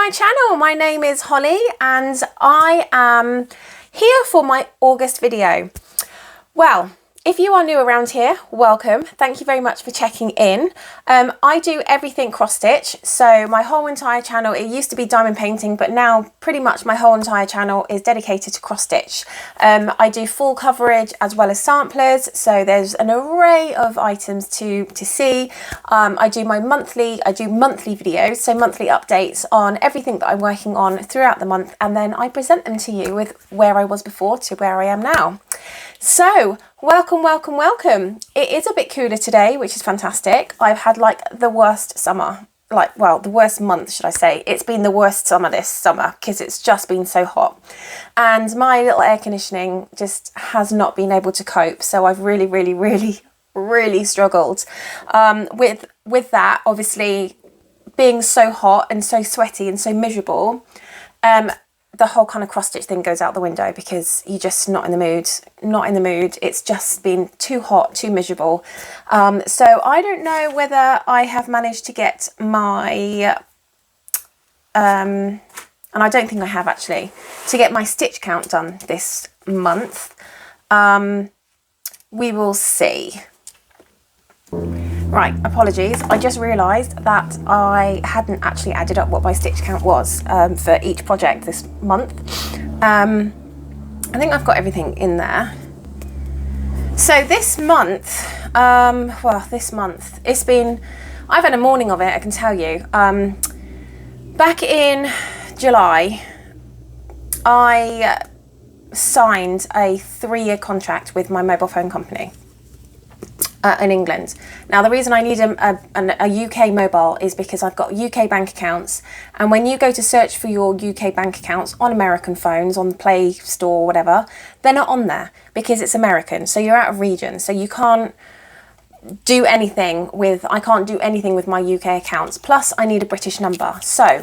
my channel. My name is Holly and I am here for my August video. Well, if you are new around here, welcome. Thank you very much for checking in. I do everything cross stitch. So my whole entire channel, it used to be diamond painting, but now pretty much my whole entire channel is dedicated to cross stitch. I do full coverage as well as samplers. So there's an array of items to see. I do monthly videos, so monthly updates on everything that I'm working on throughout the month. And then I present them to you with where I was before to where I am now. So welcome. It is a bit cooler today, which is fantastic. I've had like the worst summer, the worst month, should I say. It's been the worst summer this summer because it's just been so hot. And my little air conditioning just has not been able to cope. So I've really struggled with that, obviously being so hot and so sweaty and so miserable. The whole kind of cross stitch thing goes out the window because you're just not in the mood. It's just been too hot, too miserable. So I don't know whether I have managed to get my, and I don't think I have actually, to get my stitch count done this month. We will see. Right, apologies. I just realised that I hadn't actually added up what my stitch count was for each project this month. I think I've got everything in there. So this month, it's been, I've had a morning of it, I can tell you. Back in July, I signed a 3-year contract with my mobile phone company. In England. Now the reason I need a UK mobile is because I've got UK bank accounts, and when you go to search for your UK bank accounts on American phones, on the Play Store or whatever, they're not on there because it's American, so you're out of region, so you can't do anything with, I can't do anything with my UK accounts. Plus I need a British number, so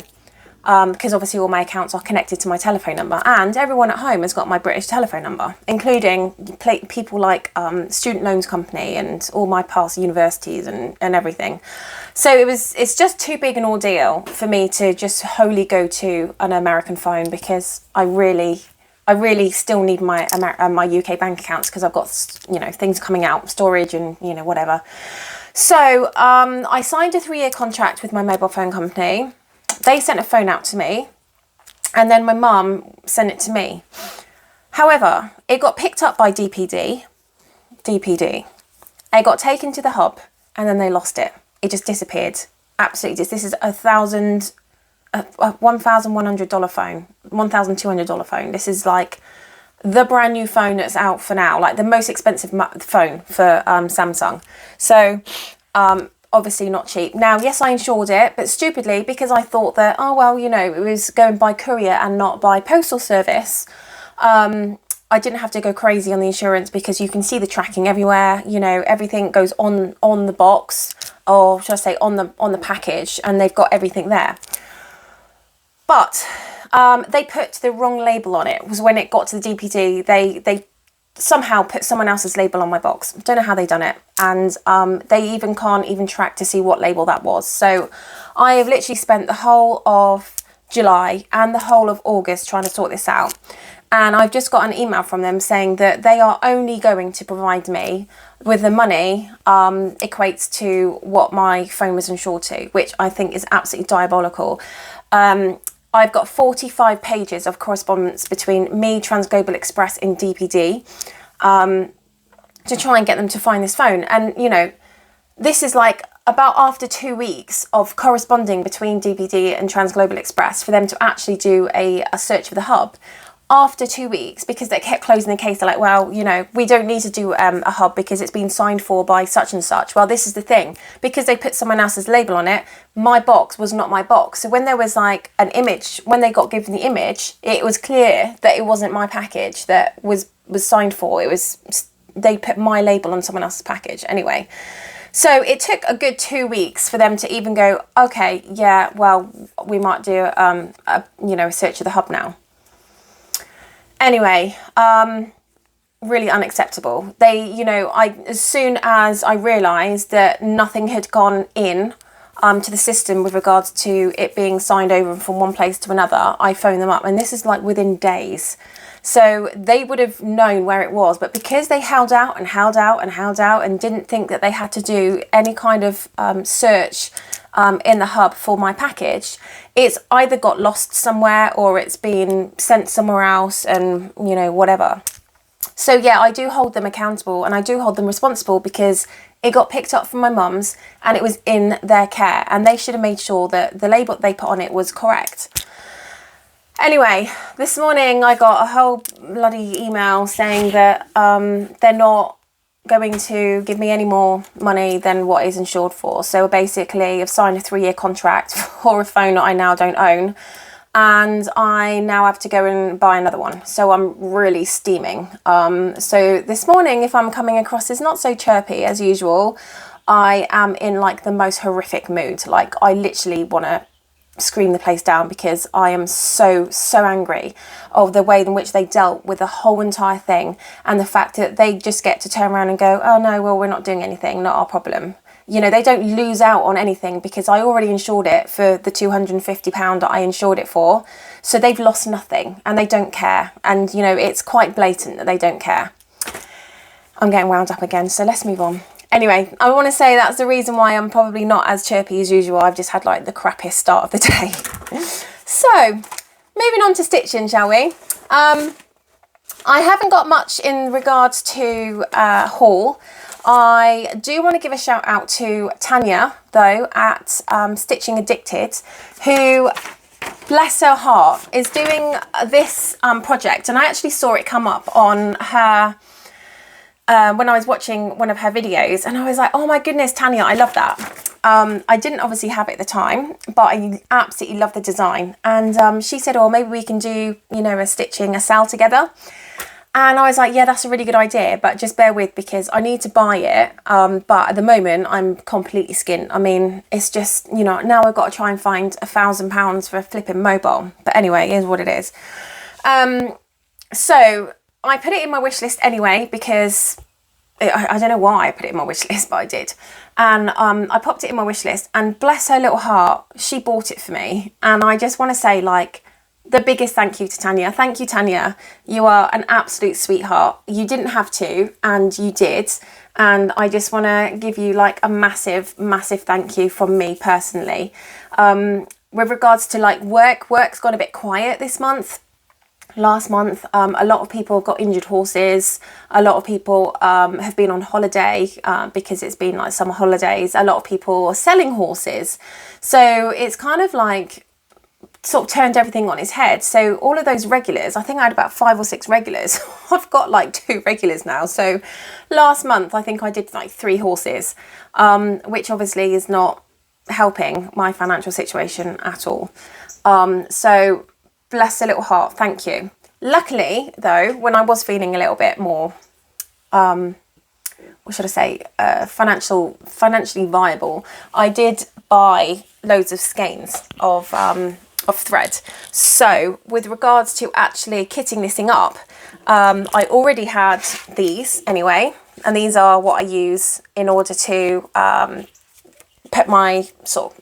because obviously all my accounts are connected to my telephone number, and everyone at home has got my British telephone number, including people like Student Loans Company and all my past universities and everything. So it's just too big an ordeal for me to just wholly go to an American phone, because I really still need my UK bank accounts, because I've got, things coming out, storage and whatever. So I signed a 3-year contract with my mobile phone company. They sent a phone out to me, and then my mum sent it to me. However, it got picked up by DPD. It got taken to the hub, and then they lost it. It just disappeared. Absolutely. This is $1,100 phone, $1,200 phone. This is like the brand new phone that's out for now, like the most expensive phone for Samsung. So, obviously not cheap. Now, yes, I insured it, but stupidly, because I thought that, it was going by courier and not by postal service, I didn't have to go crazy on the insurance, because you can see the tracking everywhere. Everything goes on the box, or should I say on the package, and they've got everything there. But they put the wrong label on it. It was when it got to the DPD, they somehow put someone else's label on my box. Don't know how they done it, and they can't even track to see what label that was. So I have literally spent the whole of July and the whole of August trying to sort this out, and I've just got an email from them saying that they are only going to provide me with the money equates to what my phone was insured to, which I think is absolutely diabolical. I've got 45 pages of correspondence between me, Transglobal Express and DPD to try and get them to find this phone. And, this is like about after 2 weeks of corresponding between DPD and Transglobal Express for them to actually do a search for the hub. After 2 weeks, because they kept closing the case, they're like, well, we don't need to do a hub because it's been signed for by such and such. Well, this is the thing, because they put someone else's label on it, my box was not my box. So when there was like an image, when they got given the image, it was clear that it wasn't my package that was signed for. They put my label on someone else's package anyway. So it took a good 2 weeks for them to even go, okay, yeah, well, we might do a search of the hub now. Anyway, really unacceptable. As soon as I realised that nothing had gone in, to the system with regards to it being signed over from one place to another, I phoned them up, and this is like within days. So they would have known where it was, but because they held out and held out and held out and didn't think that they had to do any kind of search in the hub for my package, it's either got lost somewhere or it's been sent somewhere else, and you know, whatever. So yeah, I do hold them accountable and I do hold them responsible, because it got picked up from my mum's and it was in their care, and they should have made sure that the label they put on it was correct. Anyway, this morning I got a whole bloody email saying that they're not going to give me any more money than what is insured for. So basically I've signed a 3-year contract for a phone that I now don't own, and I now have to go and buy another one. So I'm really steaming. So this morning, if I'm coming across as not so chirpy as usual, I am in like the most horrific mood. Like I literally want to scream the place down, because I am so angry of the way in which they dealt with the whole entire thing, and the fact that they just get to turn around and go, oh no, well, we're not doing anything, not our problem. You know, they don't lose out on anything, because I already insured it for the £250 that I insured it for. So they've lost nothing and they don't care. And, you know, it's quite blatant that they don't care. I'm getting wound up again, so let's move on. Anyway, I want to say that's the reason why I'm probably not as chirpy as usual. I've just had like the crappiest start of the day. So, moving on to stitching, shall we? I haven't got much in regards to haul. I do want to give a shout out to Tanya, though, at Stitching Addicted, who, bless her heart, is doing this project. And I actually saw it come up on her when I was watching one of her videos, and I was like, oh my goodness, Tanya, I love that. I didn't obviously have it at the time, but I absolutely love the design. And she said, oh, maybe we can do, you know, a Stitching SAL together. And I was like, yeah, that's a really good idea, but just bear with, because I need to buy it. But at the moment, I'm completely skint. I mean, it's just, you know, now I've got to try and find £1,000 for a flipping mobile. But anyway, it is what it is. So I put it in my wish list anyway, because I don't know why I put it in my wish list, but I did. And I popped it in my wish list, and bless her little heart, she bought it for me. And I just want to say, like, the biggest thank you to Tanya. Thank you, Tanya. You are an absolute sweetheart. You didn't have to, and you did. And I just want to give you like a massive thank you from me personally. With regards to like work's gone a bit quiet this month. Last month, a lot of people got injured horses. A lot of people have been on holiday because it's been like summer holidays. A lot of people are selling horses. So it's kind of like sort of turned everything on its head. So all of those regulars, I think I had about 5 or 6 regulars. I've got like 2 regulars now. So last month, I think I did like 3 horses, which obviously is not helping my financial situation at all. So bless her little heart, thank you. Luckily, though, when I was feeling a little bit more, what should I say, financially viable, I did buy loads of skeins of thread. So with regards to actually kitting this thing up, I already had these anyway, and these are what I use in order to put my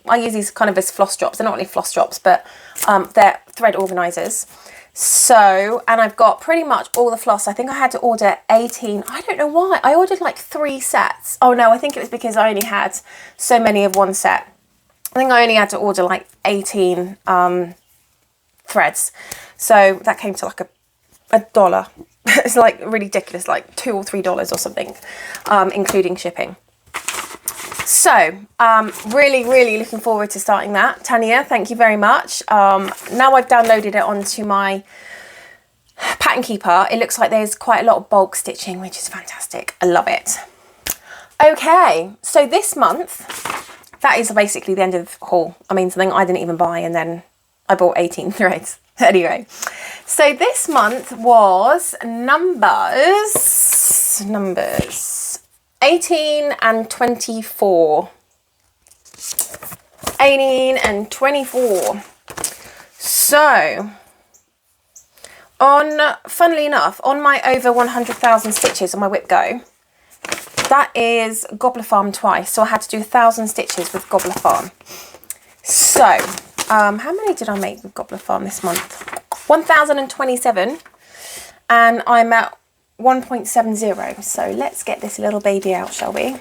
I use these kind of as floss drops. They're not really floss drops, but they're thread organisers. So, and I've got pretty much all the floss. I think I had to order 18. I don't know why. I ordered like 3 sets. Oh no, I think it was because I only had so many of one set. I think I only had to order like 18 threads. So that came to like $1. It's like really ridiculous, like $2 or $3 or something, including shipping. So really looking forward to starting that. Tanya, thank you very much. Now I've downloaded it onto my pattern keeper. It looks like there's quite a lot of bulk stitching, which is fantastic. I love it. Okay, so this month, that is basically the end of the haul. I mean, something I didn't even buy, and then I bought 18 threads. Anyway, so this month was numbers 18 and 24. 18 and 24. So, funnily enough, on my over 100,000 stitches on my Whip Go, that is Gobbler Farm twice. So I had to do 1,000 stitches with Gobbler Farm. So, how many did I make with Gobbler Farm this month? 1,027. And I'm at 1.70. So let's get this little baby out, shall we?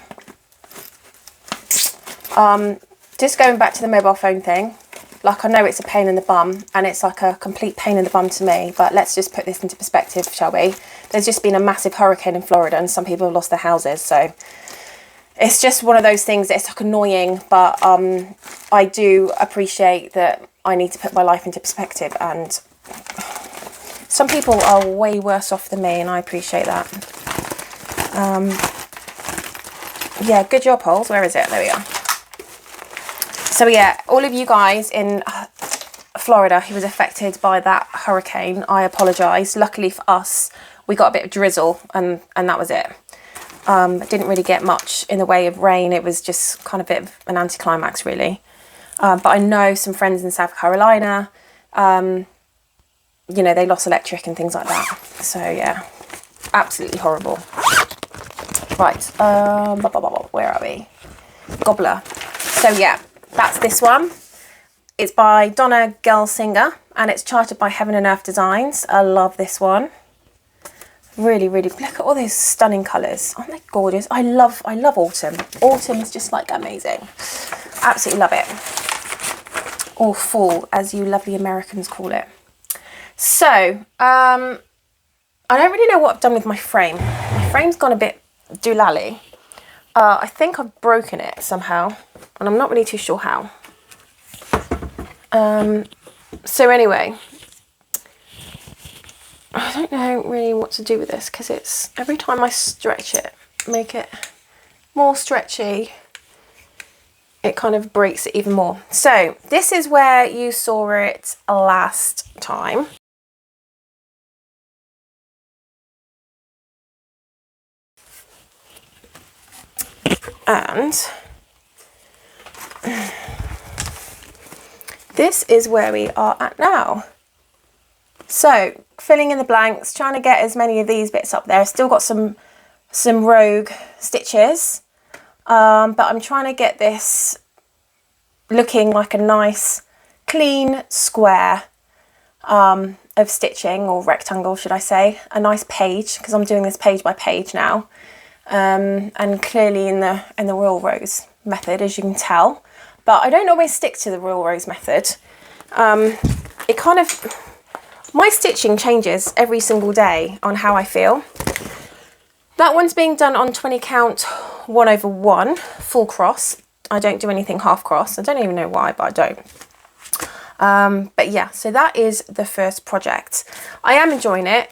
Just going back to the mobile phone thing. Like, I know it's a pain in the bum, and it's like a complete pain in the bum to me, but let's just put this into perspective, shall we? There's just been a massive hurricane in Florida, and some people have lost their houses, so it's just one of those things that's like annoying, but I do appreciate that I need to put my life into perspective, and some people are way worse off than me, and I appreciate that. Yeah, good job, Holes. Where is it? There we are. So yeah, all of you guys in Florida who was affected by that hurricane, I apologise. Luckily for us, we got a bit of drizzle and that was it. Didn't really get much in the way of rain. It was just kind of a bit of an anticlimax, really. But I know some friends in South Carolina, you know, they lost electric and things like that. So yeah, absolutely horrible. Right, where are we? Gobbler. So yeah. That's this one. It's by Donna Gelsinger and it's charted by Heaven and Earth Designs. I love this one. Really, really, look at all those stunning colours. Aren't they gorgeous? I love autumn. Autumn is just like amazing. Absolutely love it. Or fall, as you lovely Americans call it. So, I don't really know what I've done with my frame. My frame's gone a bit doolally. I think I've broken it somehow, and I'm not really too sure how. So anyway, I don't know really what to do with this, because it's every time I stretch it, make it more stretchy, it kind of breaks it even more. So this is where you saw it last time. And this is where we are at now. So filling in the blanks, trying to get as many of these bits up there. Still got some rogue stitches, but I'm trying to get this looking like a nice clean square of stitching, or rectangle should I say, a nice page, because I'm doing this page by page now. And clearly in the Royal Rose method, as you can tell, but I don't always stick to the Royal Rose method. It kind of, my stitching changes every single day on how I feel. That one's being done on 20 count 1/1 full cross. I don't do anything half cross. I don't even know why, but I don't. But yeah, so that is the first project. I am enjoying it.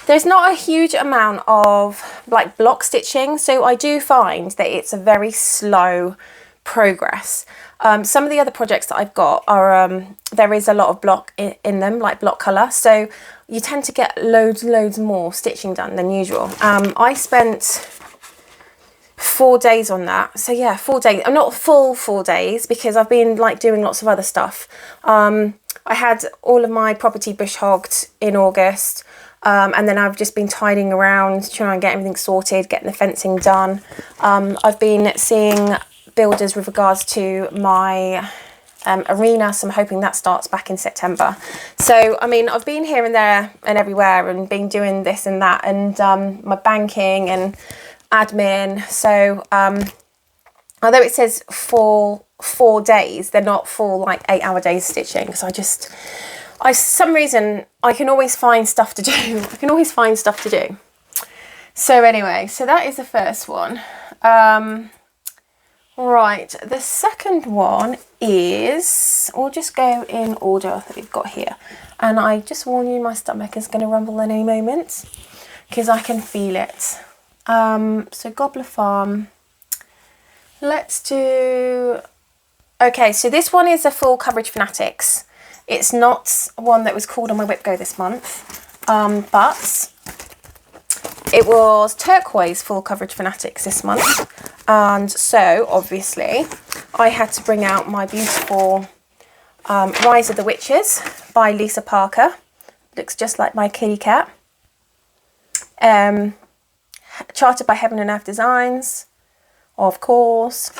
There's not a huge amount of like block stitching, so I do find that it's a very slow progress. Some of the other projects that I've got are there is a lot of block in them, like block colour, so you tend to get loads more stitching done than usual. I spent 4 days on that, so yeah, 4 days. I'm not full 4 days because I've been like doing lots of other stuff. I had all of my property bush hogged in August. And then I've just been tidying around, trying to get everything sorted, getting the fencing done. I've been seeing builders with regards to my arena, so I'm hoping that starts back in September. So, I mean, I've been here and there and everywhere and been doing this and that, and my banking and admin. So, although it says for 4 days, they're not full like 8-hour days stitching, because for some reason, I can always find stuff to do. So anyway, so that is the first one. Right, the second one is, we'll just go in order that we've got here. And I just warn you, my stomach is going to rumble any moment, because I can feel it. So Gobbler Farm. Let's do... Okay, so this one is a full coverage Fanatics. It's not one that was called on my whip go this month, but it was turquoise full coverage Fanatics this month. And so obviously I had to bring out my beautiful Rise of the Witches by Lisa Parker. Looks just like my kitty cat. Charted by Heaven and Earth Designs, of course.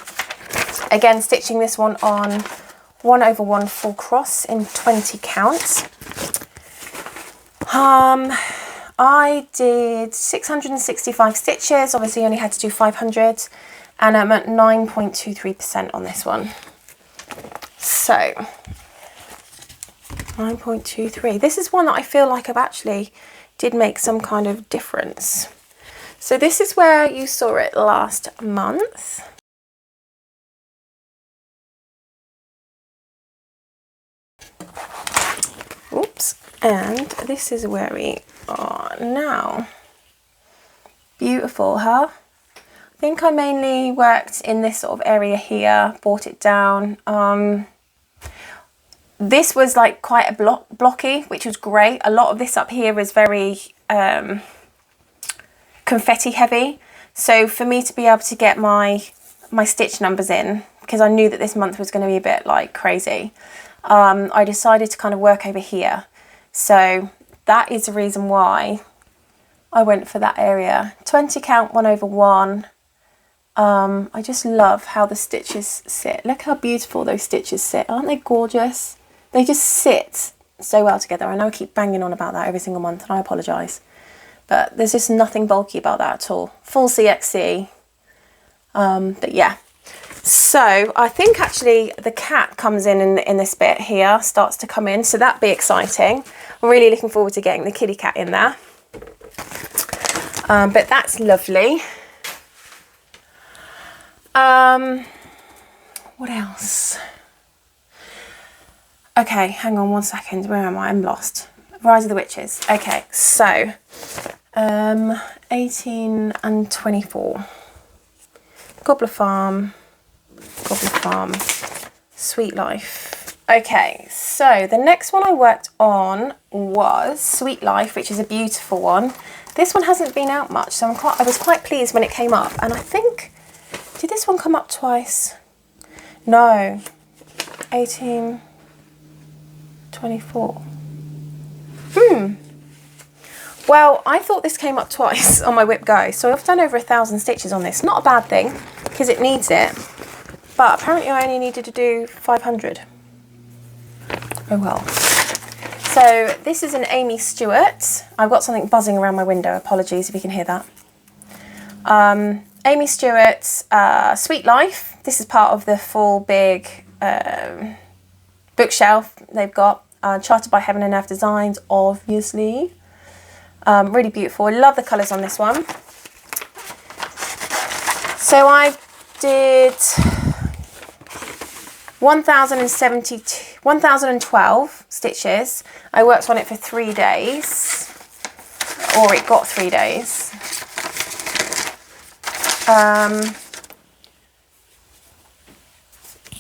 Again, stitching this one on 1/1 full cross in 20 counts. I did 665 stitches, obviously only had to do 500, and I'm at 9.23% on this one. So 9.23. This is one that I feel like I've actually did make some kind of difference. So this is where you saw it last month. Oops. And this is where we are now. Beautiful, huh? I think I mainly worked in this sort of area here, brought it down. This was like quite a blocky, which was great. A lot of this up here is very confetti heavy. So for me to be able to get my stitch numbers in, because I knew that this month was going to be a bit like crazy, I decided to kind of work over here. So that is the reason why I went for that area. 20 count 1/1. I just love how the stitches sit. Look how beautiful those stitches sit. Aren't they gorgeous? They just sit so well together. I know I keep banging on about that every single month, and I apologise. But there's just nothing bulky about that at all. Full CXC. But yeah. So I think actually the cat comes in this bit here, starts to come in. So that'd be exciting. I'm really looking forward to getting the kitty cat in there. But that's lovely. What else? Okay, hang on 1 second. Where am I? I'm lost. Rise of the Witches. Okay, so 18 and 24. Gobbler Farm. Sweet Life. Okay, so the next one I worked on was Sweet Life, which is a beautiful one. This one hasn't been out much, so I was quite pleased when it came up. And I think, did this one come up twice? No. 18, 24. Well, I thought this came up twice on my Whip Go, so I've done over 1,000 stitches on this. Not a bad thing, because it needs it. But apparently I only needed to do 500. Oh well. So this is an Amy Stewart. I've got something buzzing around my window. Apologies if you can hear that. Amy Stewart's Sweet Life. This is part of the full big bookshelf they've got. Charted by Heaven and Earth Designs, obviously. Really beautiful. I love the colours on this one. So I did 1,012 stitches. I worked on it for 3 days, or it got 3 days.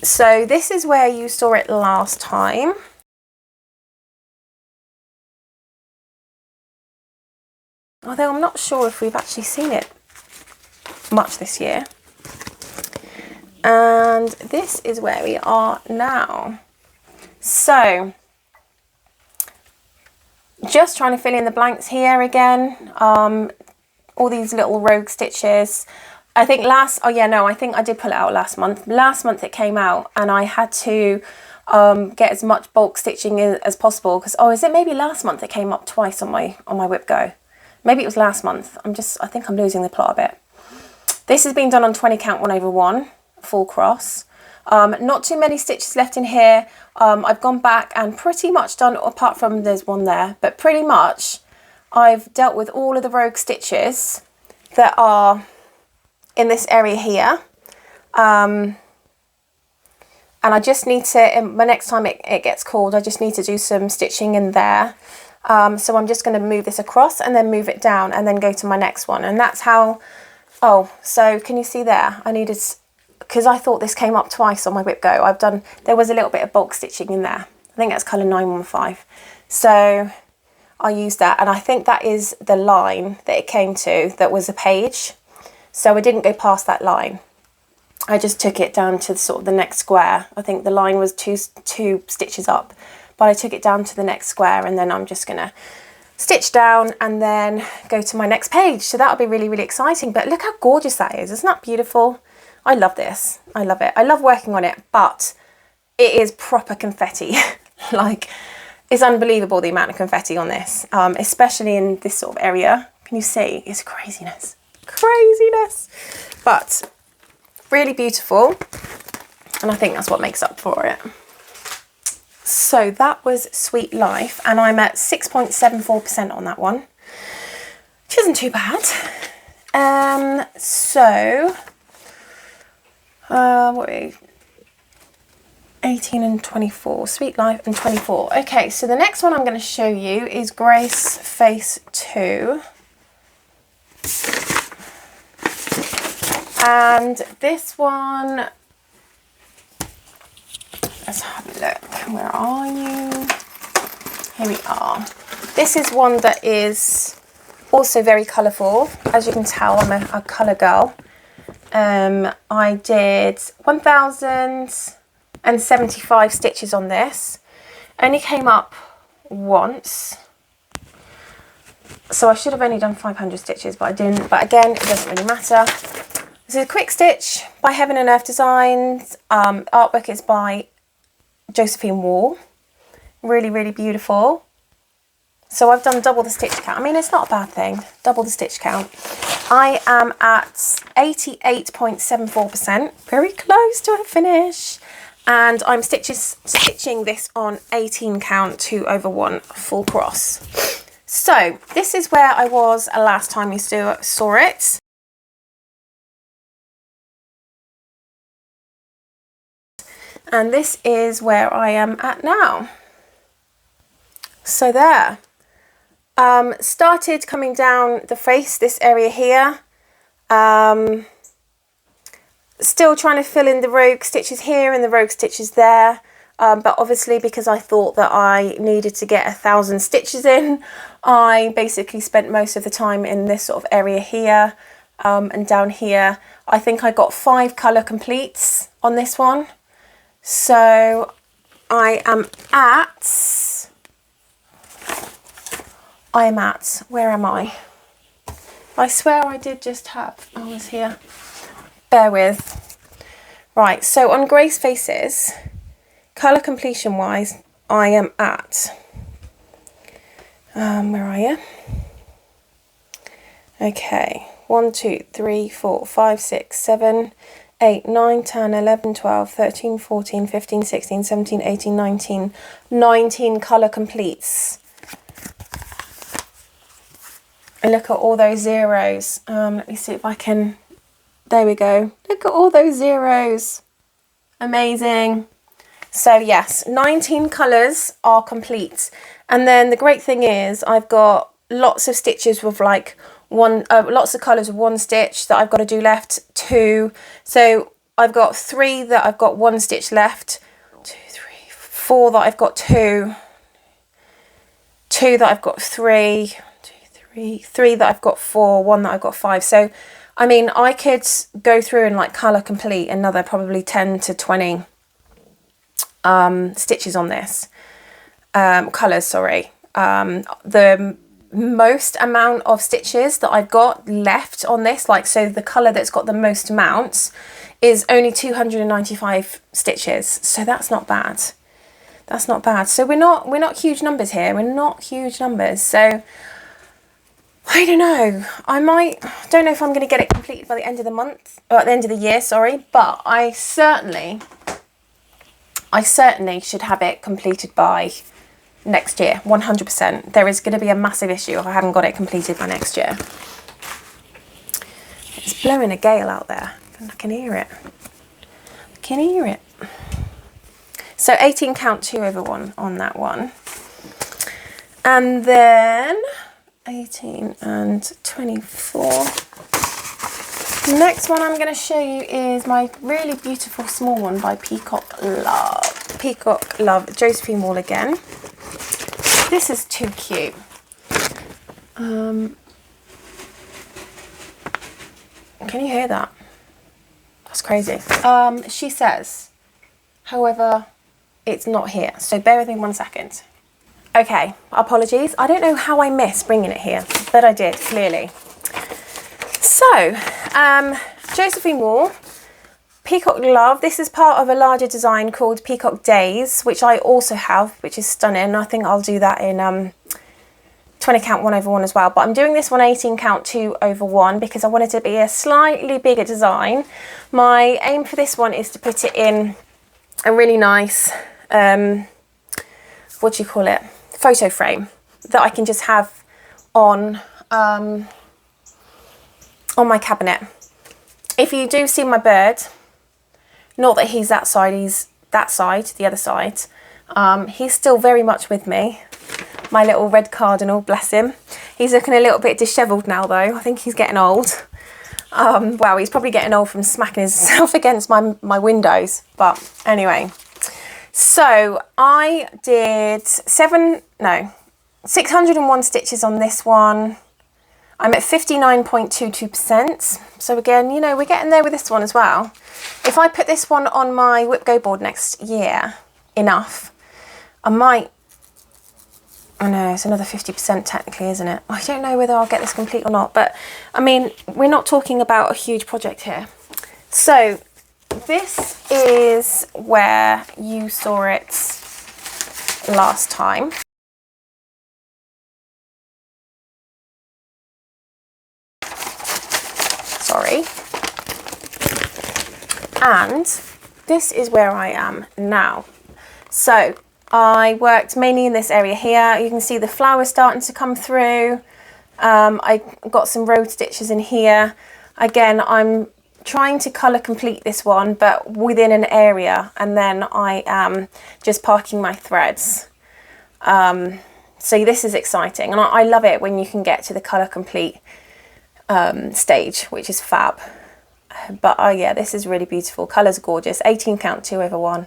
So this is where you saw it last time. Although I'm not sure if we've actually seen it much this year. And this is where we are now. So, just trying to fill in the blanks here again. All these little rogue stitches. I think I think I did pull it out last month. Last month it came out and I had to get as much bulk stitching in as possible. Because, is it maybe last month it came up twice on my Whip Go? Maybe it was last month. I think I'm losing the plot a bit. This has been done on 20 count 1/1, full cross. Not too many stitches left in here. I've gone back and pretty much done, apart from there's one there, but pretty much I've dealt with all of the rogue stitches that are in this area here. And I just need to, the next time it gets called, I just need to do some stitching in there. So I'm just going to move this across and then move it down and then go to my next one. And that's how, so can you see there? I needed, because I thought this came up twice on my Whip Go. There was a little bit of bulk stitching in there. I think that's colour 915. So I used that, and I think that is the line that it came to, that was a page. So I didn't go past that line. I just took it down to sort of the next square. I think the line was two stitches up, but I took it down to the next square, and then I'm just going to stitch down and then go to my next page. So that'll be really, really exciting. But look how gorgeous that is. Isn't that beautiful? I love this. I love it. I love working on it, but it is proper confetti. Like, it's unbelievable the amount of confetti on this, especially in this sort of area. Can you see? It's craziness. Craziness. But really beautiful. And I think that's what makes up for it. So that was Sweet Life, and I'm at 6.74% on that one, which isn't too bad. What are we? 18 and 24, Sweet Life and 24. Okay, so the next one I'm going to show you is Grace Face 2. And this one, let's have a look. Where are you? Here we are. This is one that is also very colourful. As you can tell, I'm a colour girl. I did 1,075 stitches on this. Only came up once. So I should have only done 500 stitches, but I didn't. But again, it doesn't really matter. This is a quick stitch by Heaven and Earth Designs. Artwork is by Josephine Wall. Really, really beautiful. So I've done double the stitch count. I mean, it's not a bad thing. Double the stitch count. I am at 88.74%. Very close to a finish. And I'm stitching this on 18 count 2 over 1 full cross. So this is where I was last time you saw it. And this is where I am at now. So there. Started coming down the face, this area here. Still trying to fill in the rogue stitches here and the rogue stitches there. But obviously, because I thought that I needed to get 1,000 stitches in, I basically spent most of the time in this sort of area here and down here. I think I got 5 colour completes on this one. So I am at, where am I? I swear I did just have, I was here. Bear with. Right, so on Grace Faces, colour completion wise, I am at, where are you? Okay, 1, 2, 3, 4, 5, 6, 7, 8, 9, 10, 11, 12, 13, 14, 15, 16, 17, 18, 19, 19 colour completes. And look at all those zeros. Let me see if I can, there we go. Look at all those zeros. Amazing. So yes, 19 colours are complete. And then the great thing is I've got lots of stitches with like lots of colours with 1 stitch that I've got to do left, 2. So I've got 3 that I've got 1 stitch left, 2, 3, 4 that I've got 2, 2 that I've got 3, 3 that I've got 4, 1 that I've got 5. So, I mean, I could go through and like colour complete another probably 10 to 20 stitches on this. Colours, sorry. The most amount of stitches that I've got left on this, like, so the colour that's got the most amounts is only 295 stitches. So that's not bad. That's not bad. So we're not huge numbers here. We're not huge numbers. So I don't know. Don't know if I'm going to get it completed by the end of the month, or at the end of the year, sorry. But I certainly should have it completed by next year, 100%. There is going to be a massive issue if I haven't got it completed by next year. It's blowing a gale out there. I can hear it. I can hear it. So 18 count 2 over 1 on that one. And then 18 and 24. The next one I'm going to show you is my really beautiful small one by Peacock Love. Peacock Love, Josephine Wall again. This is too cute. Can you hear that? That's crazy. She says, however, it's not here. So bear with me 1 second. Okay, apologies. I don't know how I missed bringing it here, but I did, clearly. So, Josephine Wall, Peacock Love. This is part of a larger design called Peacock Days, which I also have, which is stunning. I think I'll do that in 20 count 1/1 as well. But I'm doing this one 18 count 2/1 because I want it to be a slightly bigger design. My aim for this one is to put it in a really nice, what do you call it? Photo frame that I can just have on my cabinet. If you do see my bird, not that he's that side, he's that side, the other side. He's still very much with me. My little red cardinal, bless him. He's looking a little bit dishevelled now though. I think he's getting old. Well, he's probably getting old from smacking himself against my windows. But anyway, so I did 601 stitches on this one. I'm at 59.22%. So again, you know, we're getting there with this one as well. If I put this one on my Whip Go board next year, enough, I might, I know it's another 50% technically, isn't it? I don't know whether I'll get this complete or not, but I mean, we're not talking about a huge project here. So this is where you saw it last time. Sorry. And this is where I am now. So I worked mainly in this area here. You can see the flowers starting to come through. I got some road stitches in here. Again, I'm trying to colour complete this one, but within an area, and then I am just parking my threads. So this is exciting, and I love it when you can get to the colour complete stage, which is fab. But oh yeah, this is really beautiful. Colours are gorgeous. 18 count 2/1.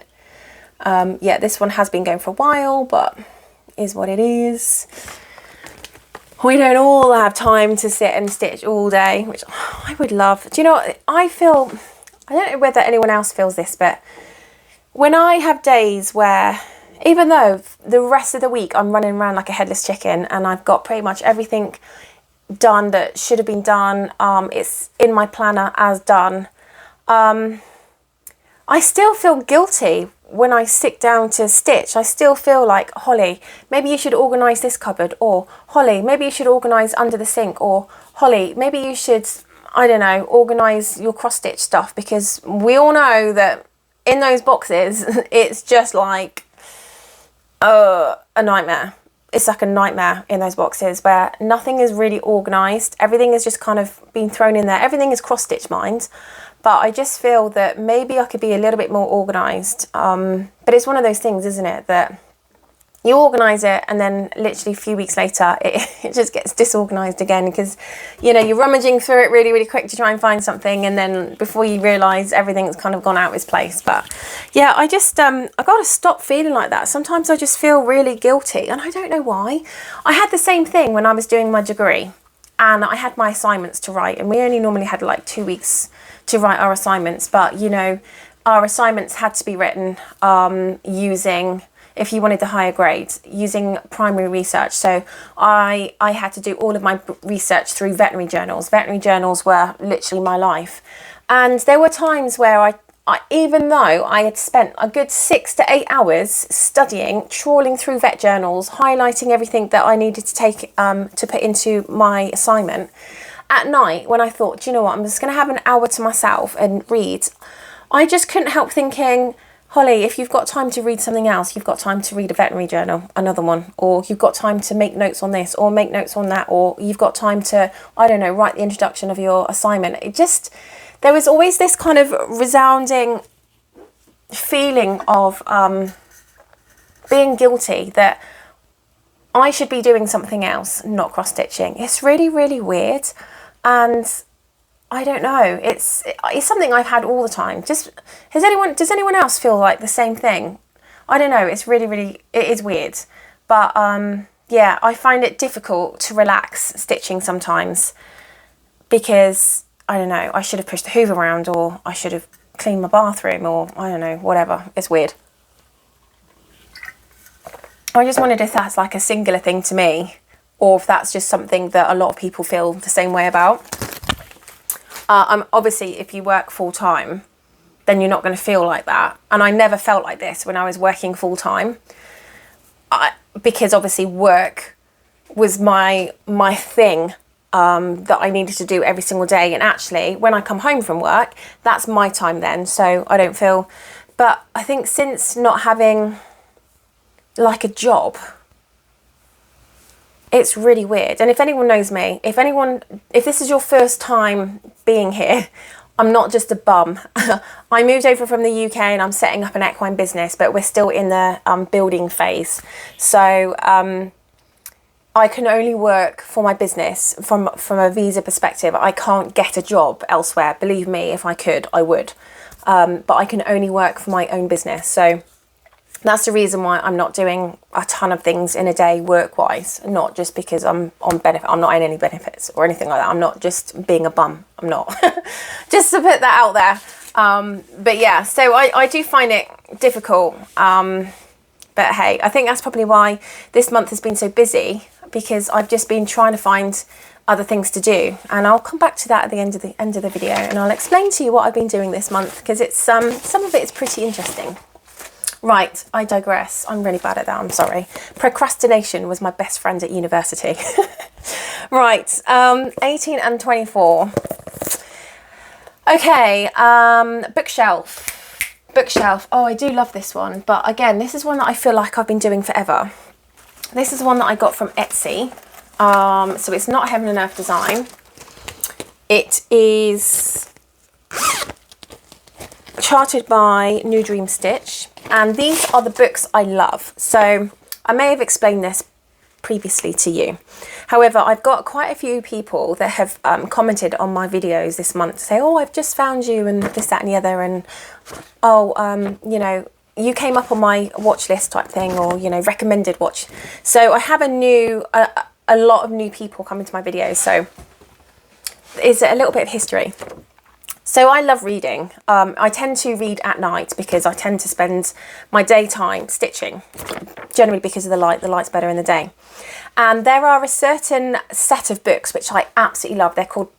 Yeah, this one has been going for a while, but is what it is. We don't all have time to sit and stitch all day, which I would love. Do you know what? I don't know whether anyone else feels this, but when I have days where, even though the rest of the week I'm running around like a headless chicken and I've got pretty much everything done that should have been done, it's in my planner as done, I still feel guilty when I sit down to stitch. I still feel like, Holly, maybe you should organise this cupboard, or Holly, maybe you should organise under the sink, or Holly, maybe you should, I don't know, organise your cross stitch stuff, because we all know that in those boxes it's just like a nightmare. It's like a nightmare in those boxes where nothing is really organised. Everything is just kind of being thrown in there. Everything is cross stitch, mind. But I just feel that maybe I could be a little bit more organised. But it's one of those things, isn't it, that you organise it and then literally a few weeks later it just gets disorganised again, because, you know, you're rummaging through it really, really quick to try and find something, and then before you realise everything's kind of gone out of its place. But yeah, I just, I got to stop feeling like that. Sometimes I just feel really guilty, and I don't know why. I had the same thing when I was doing my degree, and I had my assignments to write, and we only normally had like 2 weeks to write our assignments, but you know, our assignments had to be written using, if you wanted the higher grades, using primary research. So I had to do all of my research through veterinary journals. Veterinary journals were literally my life. And there were times where I even though I had spent a good 6 to 8 hours studying, trawling through vet journals, highlighting everything that I needed to take to put into my assignment, at night when I thought, do you know what, I'm just going to have an hour to myself and read, I just couldn't help thinking, Holly, if you've got time to read something else, you've got time to read a veterinary journal, another one, or you've got time to make notes on this, or make notes on that, or you've got time to, I don't know, write the introduction of your assignment. It just, there was always this kind of resounding feeling of being guilty that I should be doing something else, not cross-stitching. It's really, really weird. And I don't know, it's something I've had all the time. Does anyone else feel like the same thing? I don't know, it's really, really, it is weird. But yeah, I find it difficult to relax stitching sometimes, because I don't know, I should have pushed the hoover around, or I should have cleaned my bathroom, or I don't know, whatever. It's weird. I just wondered if that's like a singular thing to me, or if that's just something that a lot of people feel the same way about. Obviously, if you work full time, then you're not going to feel like that. And I never felt like this when I was working full time, because obviously work was my thing that I needed to do every single day. And actually, when I come home from work, that's my time then. So I don't feel. But I think since not having like a job, it's really weird. And if anyone knows me, if this is your first time being here, I'm not just a bum. I moved over from the UK and I'm setting up an equine business, but we're still in the building phase. So I can only work for my business from a visa perspective. I can't get a job elsewhere. Believe me, if I could, I would. But I can only work for my own business. So that's the reason why I'm not doing a ton of things in a day work-wise. Not just because I'm on benefit. I'm not in any benefits or anything like that. I'm not just being a bum. I'm not. Just to put that out there. But yeah, so I do find it difficult. But hey, I think that's probably why this month has been so busy, because I've just been trying to find other things to do, and I'll come back to that at the end of the video, and I'll explain to you what I've been doing this month, because it's some of it is pretty interesting. Right, I digress. I'm really bad at that, I'm sorry. Procrastination was my best friend at university. Right, 18 and 24. Okay, bookshelf. Oh, I do love this one, but again, this is one that I feel like I've been doing forever. This is one that I got from Etsy. So it's not Heaven and Earth design. It is charted by New Dream Stitch, and these are the books I love. So I may have explained this previously to you. However, I've got quite a few people that have commented on my videos this month to say, oh, I've just found you and this, that and the other, and oh, you know, you came up on my watch list type thing, or, you know, recommended watch. So I have a lot of new people coming to my videos, so it's a little bit of history. So I love reading. I tend to read at night because I tend to spend my daytime stitching, generally because of the light. The light's better in the day. And there are a certain set of books which I absolutely love. They're called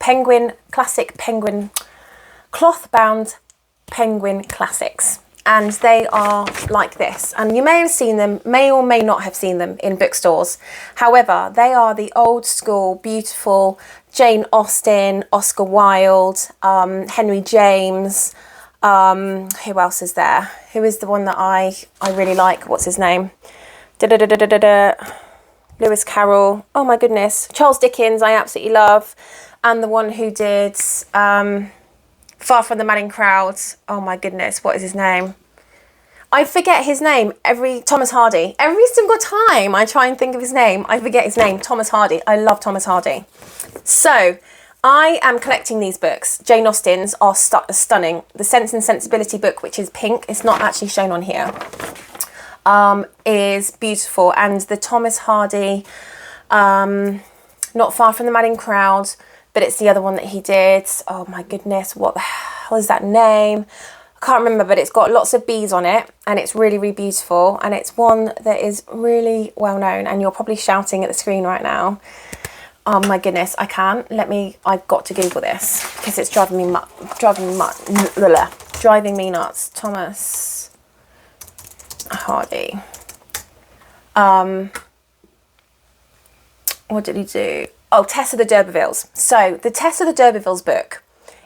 cloth-bound Penguin Classics. And they are like this. And you may have seen them, may or may not have seen them in bookstores. However, they are the old school, beautiful Jane Austen, Oscar Wilde, Henry James. Who else is there? Who is the one that I really like? What's his name? Lewis Carroll. Oh my goodness. Charles Dickens, I absolutely love. And the one who did Far from the Madding Crowd. Oh my goodness, what is his name? I forget his name Thomas Hardy. Every single time I try and think of his name, I forget his name. Thomas Hardy. I love Thomas Hardy. So I am collecting these books. Jane Austen's are stunning. The Sense and Sensibility book, which is pink, it's not actually shown on here, is beautiful. And the Thomas Hardy, Not Far from the Madding Crowd, but it's the other one that he did. Oh my goodness, what the hell is that name? I can't remember, but it's got lots of bees on it, and it's really, really beautiful. And it's one that is really well known, and you're probably shouting at the screen right now. Oh my goodness, I can't. I've got to Google this because it's driving me nuts. Thomas Hardy. What did he do? Oh, Tess of the D'Urbervilles. So the Tess of the D'Urbervilles book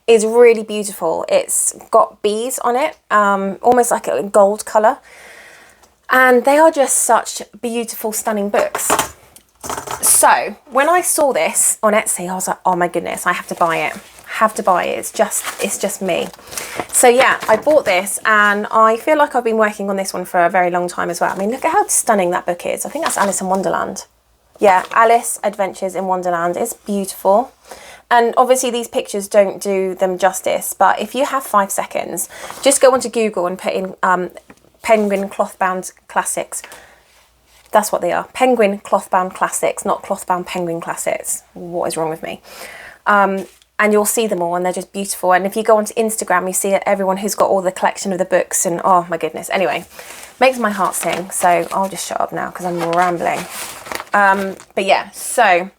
is really beautiful. It's got bees on it, almost like a gold colour. And they are just such beautiful, stunning books. So when I saw this on Etsy, I was like, oh my goodness, I have to buy it. It's just me. So yeah, I bought this, and I feel like I've been working on this one for a very long time as well. I mean, look at how stunning that book is. I think that's Alice in Wonderland. Yeah, Alice Adventures in Wonderland. It's beautiful. And obviously these pictures don't do them justice, but if you have 5 seconds, just go onto Google and put in Penguin Clothbound Classics. That's what they are. Penguin Clothbound Classics, not Clothbound Penguin Classics. What is wrong with me? and you'll see them all, and they're just beautiful. And if you go onto Instagram, you see everyone who's got all the collection of the books, and oh my goodness. Anyway, makes my heart sing. So I'll just shut up now because I'm rambling. But yeah, so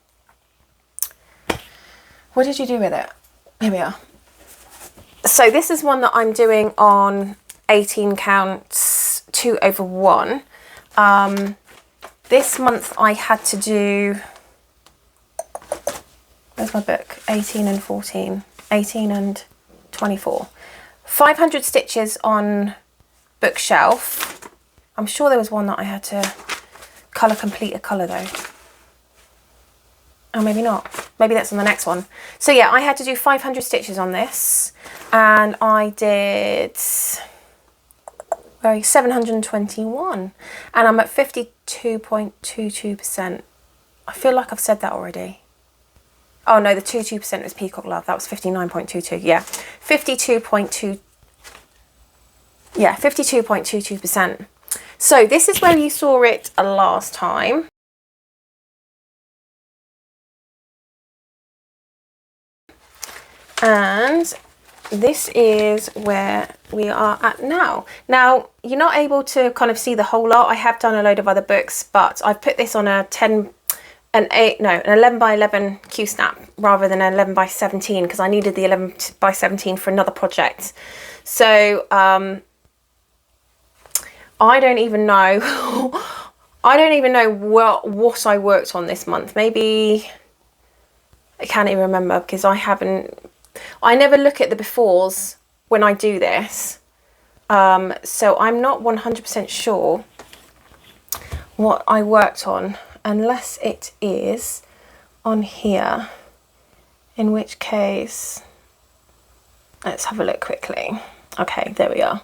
what did you do with it? Here we are. So this is one that I'm doing on 18 counts 2/1. This month I had to do, where's my book? 18 and 14, 18 and 24. 500 stitches on Bookshelf. I'm sure there was one that I had to complete a colour though. Oh, maybe not. Maybe that's on the next one. So yeah, I had to do 500 stitches on this, and I did 721, and I'm at 52.22%. I feel like I've said that already. Oh no, the 22% was Peacock Love. That was 59.22. Yeah, 52.2. Yeah, 52.22%. So this is where you saw it last time. And this is where we are at now. Now, you're not able to kind of see the whole lot. I have done a load of other books, but I've put this on an 11 by 11 Q snap rather than an 11 by 17 because I needed the 11 by 17 for another project. So I don't even know. I don't even know what I worked on this month. Maybe I can't even remember because I never look at the befores when I do this. So I'm not 100% sure what I worked on, unless it is on here, in which case, let's have a look quickly. Okay, there we are.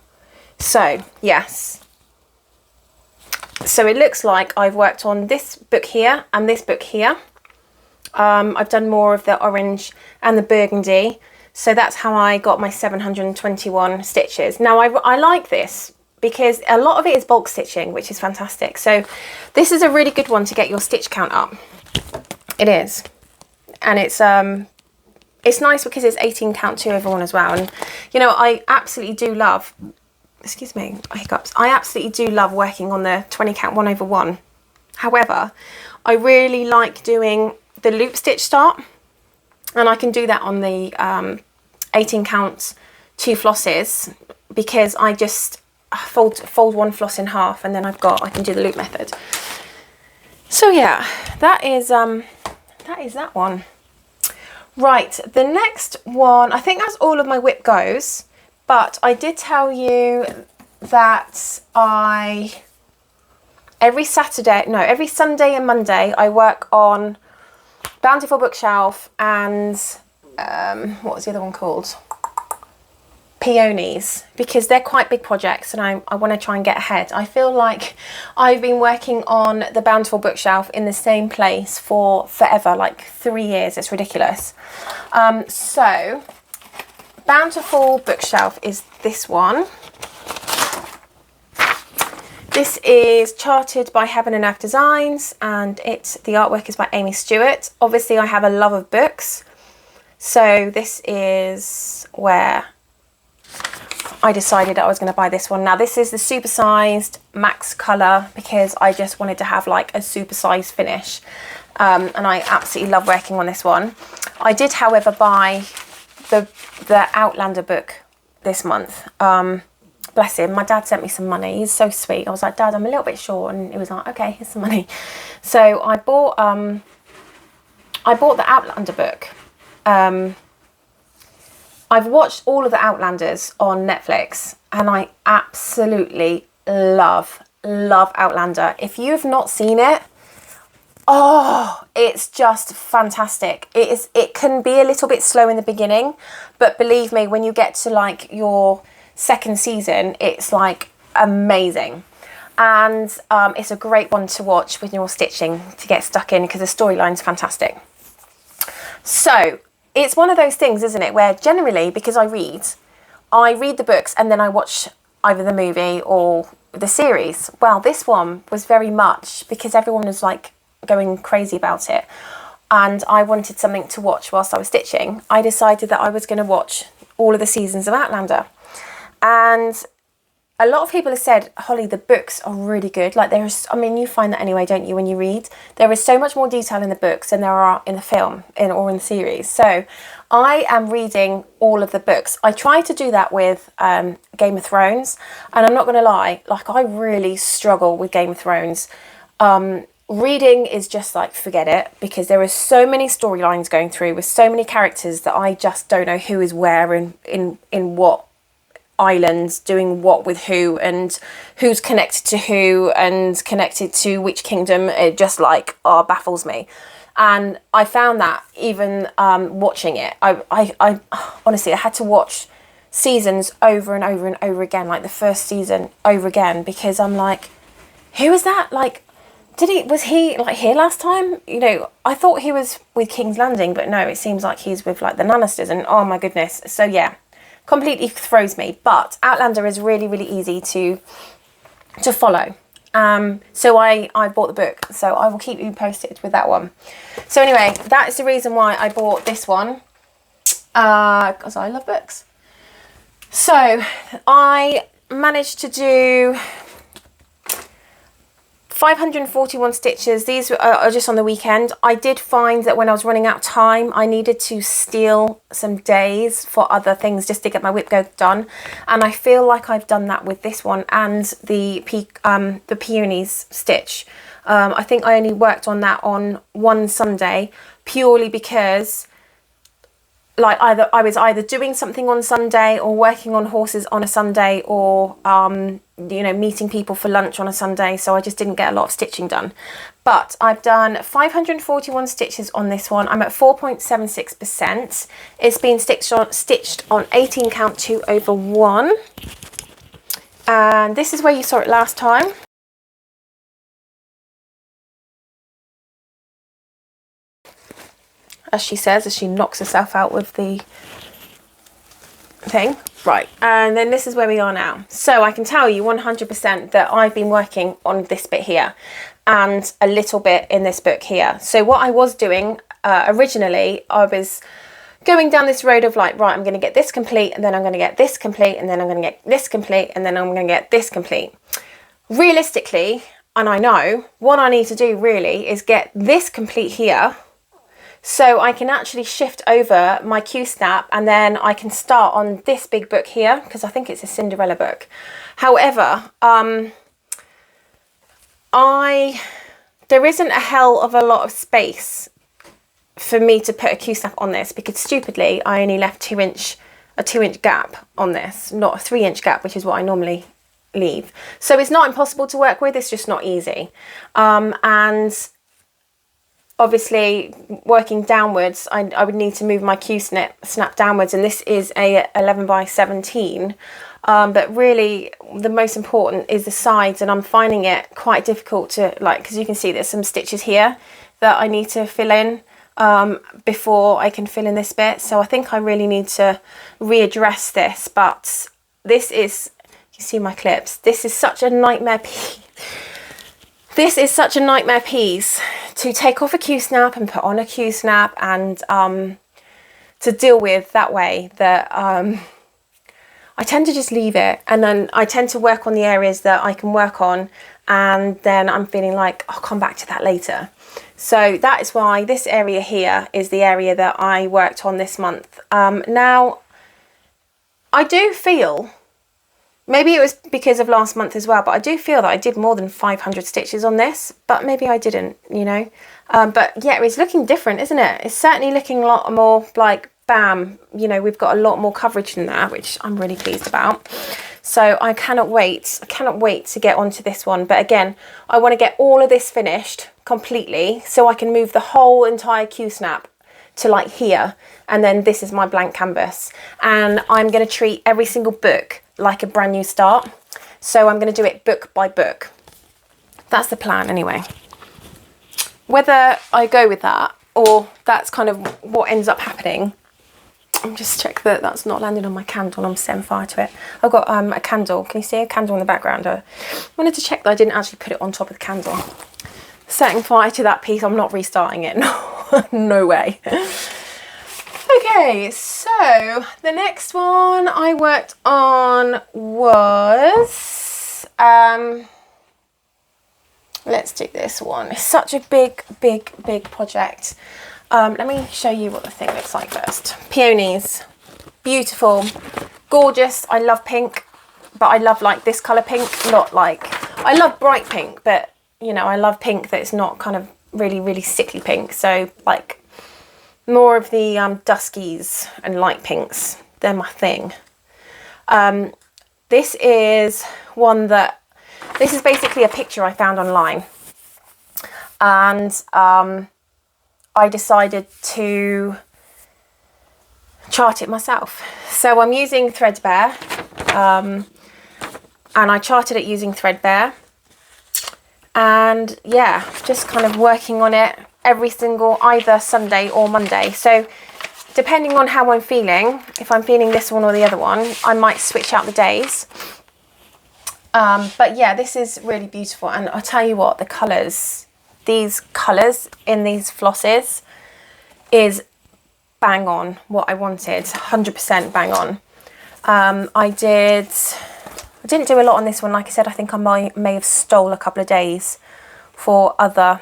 So, yes. So it looks like I've worked on this book here and this book here. I've done more of the orange and the burgundy. So that's how I got my 721 stitches. Now I like this because a lot of it is bulk stitching, which is fantastic. So this is a really good one to get your stitch count up. It is. And it's nice because it's 18 count 2/1 as well. And you know, I absolutely do love, excuse me, hiccups. I absolutely do love working on the 20 count 1/1. However, I really like doing the loop stitch start, and I can do that on the 18 count 2 flosses because I just fold one floss in half, and then I can do the loop method. So yeah, that is that one. Right, the next one, I think that's all of my whip goes, but I did tell you that every Sunday and Monday I work on Bountiful Bookshelf and what was the other one called? Peonies, because they're quite big projects and I want to try and get ahead. I feel like I've been working on the Bountiful Bookshelf in the same place for forever, like 3 years. It's ridiculous. So Bountiful Bookshelf is this one. This is charted by Heaven and Earth Designs, and the artwork is by Amy Stewart. Obviously, I have a love of books, so this is where I decided I was going to buy this one. Now, this is the supersized max colour because I just wanted to have like a supersized finish, and I absolutely love working on this one. I did, however, buy the Outlander book this month. Bless him, my dad sent me some money. He's so sweet. I was like, Dad, I'm a little bit short, and he was like, okay, here's some money. So I bought the Outlander book. I've watched all of the Outlanders on Netflix, and I absolutely love Outlander. If you've not seen it, oh, it's just fantastic. It can be a little bit slow in the beginning, but believe me, when you get to like your second season, it's like amazing. And it's a great one to watch when you're stitching to get stuck in because the storyline's fantastic. So it's one of those things, isn't it, where generally, because I read the books and then I watch either the movie or the series. Well, this one was very much, because everyone was like going crazy about it, and I wanted something to watch whilst I was stitching, I decided that I was going to watch all of the seasons of Outlander. And a lot of people have said, Holly, the books are really good. Like there's, I mean, you find that anyway, don't you, when you read? There is so much more detail in the books than there are in the film or in the series. So I am reading all of the books. I try to do that with Game of Thrones. And I'm not going to lie, like I really struggle with Game of Thrones. Reading is just like, forget it, because there are so many storylines going through with so many characters that I just don't know who is where and in what islands doing what with who and who's connected to who and connected to which kingdom. It just like baffles me. And I found that even watching it, I honestly, I had to watch seasons over and over and over again, like the first season over again, because I'm like, who is that? Like, was he like here last time? You know, I thought he was with King's Landing, but no, it seems like he's with like the Lannisters, and oh my goodness. So yeah, completely throws me. But Outlander is really, really easy to follow. So I bought the book, so I will keep you posted with that one. So anyway, that is the reason why I bought this one, because I love books. So I managed to do 541 stitches. These are just on the weekend. I did find that when I was running out of time, I needed to steal some days for other things just to get my whip go done. And I feel like I've done that with this one and the Peonies stitch. I think I only worked on that on one Sunday purely because like I was either doing something on Sunday or working on horses on a Sunday or you know, meeting people for lunch on a Sunday, so I just didn't get a lot of stitching done. But I've done 541 stitches on this one. I'm at 4.76%. It's been stitched on 18 count 2/1, and this is where you saw it last time. As she says, as she knocks herself out with the thing. Right, and then this is where we are now. So I can tell you 100% that I've been working on this bit here and a little bit in this book here. So what I was doing originally, I was going down this road of like, right, I'm going to get this complete, and then I'm going to get this complete, and then I'm going to get this complete, and then I'm going to get this complete. Realistically, and I know, what I need to do really is get this complete here, so I can actually shift over my Q-snap, and then I can start on this big book here, because I think it's a Cinderella book. However, there isn't a hell of a lot of space for me to put a Q-snap on this, because stupidly I only left a 2-inch gap on this, not a 3-inch gap, which is what I normally leave. So it's not impossible to work with, it's just not easy. And obviously working downwards, I would need to move my Q-snap downwards, and this is a 11 by 17. But really the most important is the sides, and I'm finding it quite difficult to, like, because you can see there's some stitches here that I need to fill in before I can fill in this bit. So I think I really need to readdress this, but this is, you see my clips, this is such a nightmare piece. This is such a nightmare piece to take off a Q-snap and put on a Q-snap, and to deal with that way, that I tend to just leave it, and then I tend to work on the areas that I can work on, and then I'm feeling like I'll come back to that later. So that is why this area here is the area that I worked on this month. Now, I do feel, maybe it was because of last month as well, but I do feel that I did more than 500 stitches on this, but maybe I didn't, you know. But yeah, it's looking different, isn't it? It's certainly looking a lot more like, bam, you know, we've got a lot more coverage than that, which I'm really pleased about. So I cannot wait. I cannot wait to get onto this one. But again, I want to get all of this finished completely so I can move the whole entire Q-snap to like here. And then this is my blank canvas. And I'm going to treat every single book like a brand new start. So I'm going to do it book by book. That's the plan anyway. Whether I go with that or that's kind of what ends up happening, just check that that's not landing on my candle. I'm setting fire to it. I've got a candle. Can you see a candle in the background? I wanted to check that I didn't actually put it on top of the candle. Setting fire to that piece. I'm not restarting it. No. No way. Okay, so the next one I worked on was, let's do this one. It's such a big project. Let me show you what the thing looks like first. Peonies, beautiful, gorgeous. I love pink, but I love like this colour pink, not like, I love bright pink, but you know, I love pink that's not kind of really sickly pink. So like more of the duskies and light pinks, they're my thing. This is one that, this is basically a picture I found online, and I decided to chart it myself. So I'm using Threadbare, and I charted it using Threadbare, and yeah, just kind of working on it every single either Sunday or Monday. So depending on how I'm feeling, if I'm feeling this one or the other one, I might switch out the days. But yeah, this is really beautiful, and I'll tell you what, the colours, these colours in these flosses is bang on what I wanted, 100% bang on. I didn't do a lot on this one. Like I said, I think I may have stole a couple of days for other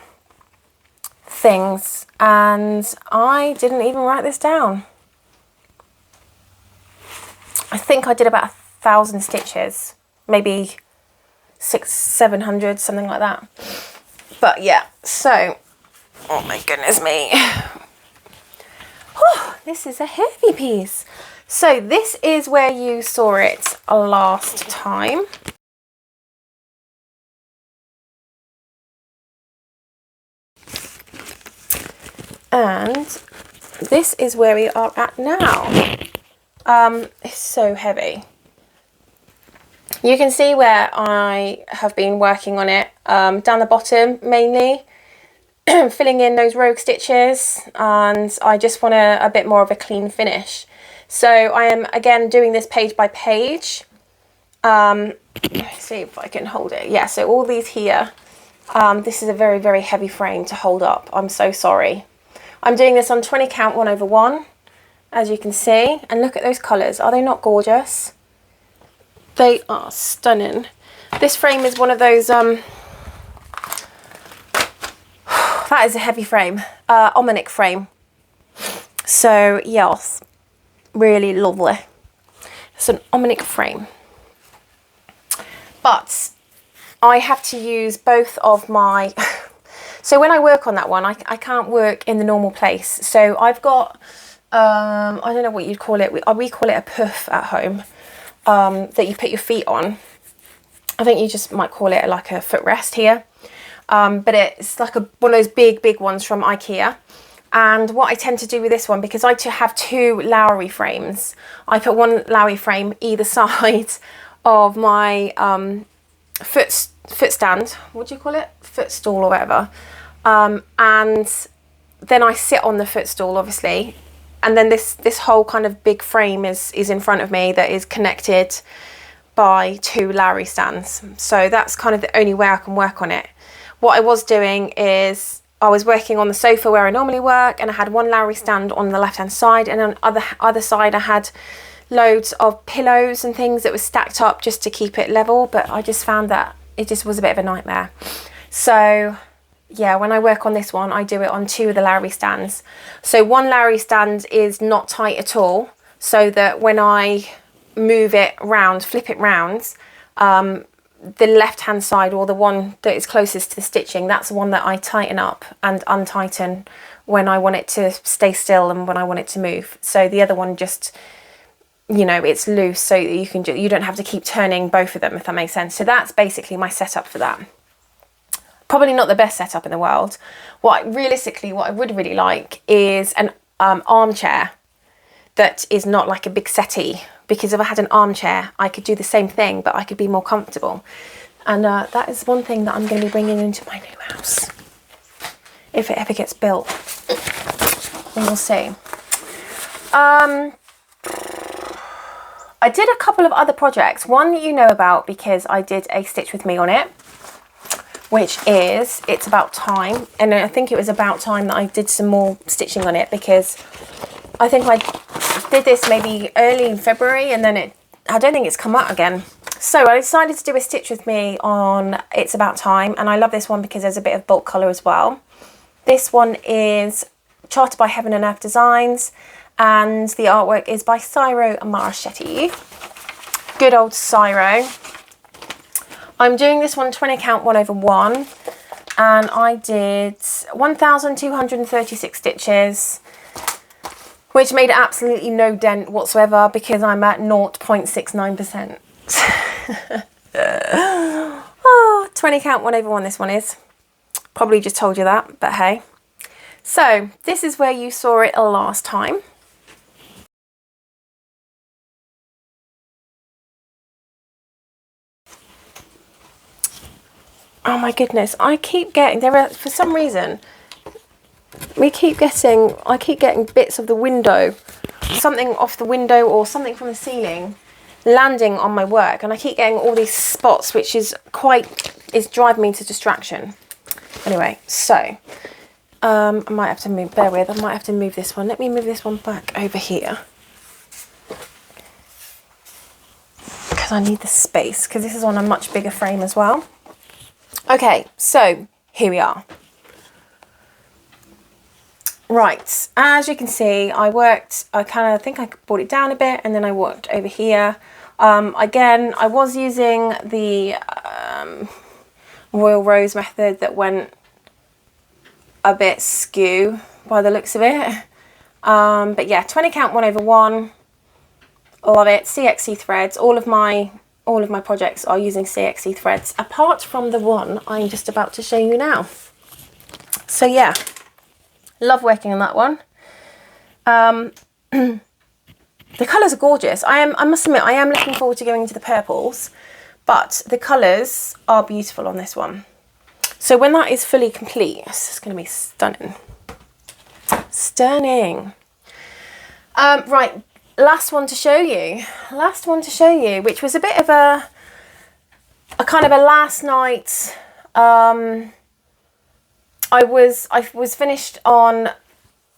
things, and I didn't even write this down. I think I did about 1,000 stitches, maybe 600-700, something like that. But yeah, so, oh my goodness me. Oh, this is a heavy piece. So this is where you saw it last time. And this is where we are at now. It's so heavy. You can see where I have been working on it, down the bottom mainly, filling in those rogue stitches, and I just want a bit more of a clean finish. So I am again doing this page by page. Let's see if I can hold it. Yeah, so all these here, this is a very heavy frame to hold up. I'm so sorry. I'm doing this on 20 count 1/1, as you can see, and look at those colours. Are they not gorgeous? They are stunning. This frame is one of those, that is a heavy frame, Omnic frame. So yes, really lovely. It's an Omnic frame. But I have to use both of my, so when I work on that one, I can't work in the normal place. So I've got, I don't know what you'd call it. We call it a puff at home. That you put your feet on. I think you just might call it like a footrest here, but it's like one of those big ones from IKEA. And what I tend to do with this one, because I have two Lowry frames, I put one Lowry frame either side of my foot stand, what do you call it, footstool or whatever, and then I sit on the footstool obviously. And then this whole kind of big frame is in front of me that is connected by two Lowry stands. So that's kind of the only way I can work on it. What I was doing is I was working on the sofa where I normally work, and I had one Lowry stand on the left hand side, and on other side I had loads of pillows and things that were stacked up just to keep it level. But I just found that it just was a bit of a nightmare. So yeah, when I work on this one, I do it on two of the Lowry stands. So one Lowry stand is not tight at all, so that when I move it round, flip it round, the left hand side, or the one that is closest to the stitching, that's the one that I tighten up and untighten when I want it to stay still and when I want it to move. So the other one just, you know, it's loose, so that you don't have to keep turning both of them, if that makes sense. So that's basically my setup for that. Probably not the best setup in the world. Realistically, what I would really like is an armchair that is not like a big settee, because if I had an armchair, I could do the same thing, but I could be more comfortable. And that is one thing that I'm going to be bringing into my new house, if it ever gets built. And we'll see. I did a couple of other projects. One you know about because I did a Stitch With Me on it. which is It's About Time. And I think it was about time that I did some more stitching on it, because I think I did this maybe early in February, and then I don't think it's come out again. So I decided to do a stitch with me on It's About Time, and I love this one because there's a bit of bulk colour as well. This one is charted by Heaven and Earth Designs, and the artwork is by Cyro Maraschetti. Good old Cyro. I'm doing this one 20 count 1/1, and I did 1,236 stitches, which made absolutely no dent whatsoever because I'm at 0.69%. Oh, 20 count 1/1 this one is. Probably just told you that, but hey. So this is where you saw it last time. Oh my goodness, I keep getting, for some reason, I keep getting bits of the window, something off the window or something from the ceiling landing on my work, and I keep getting all these spots, which is driving me to distraction. Anyway, so I might have to move, bear with, I might have to move this one. Let me move this one back over here, because I need the space, because this is on a much bigger frame as well. Okay, so here we are. Right, as you can see, I think I brought it down a bit, and then I worked over here. Again, I was using the Royal Rose method that went a bit skew by the looks of it. But yeah, 20 count 1/1. Love it. CXC threads. All of my projects are using CXC threads, apart from the one I'm just about to show you now. So yeah, love working on that one. The colours are gorgeous. I must admit, I am looking forward to going into the purples, but the colours are beautiful on this one. So when that is fully complete, it's going to be stunning. Stunning. Right. Last one to show you, which was a bit of a kind of a last night. I was finished on,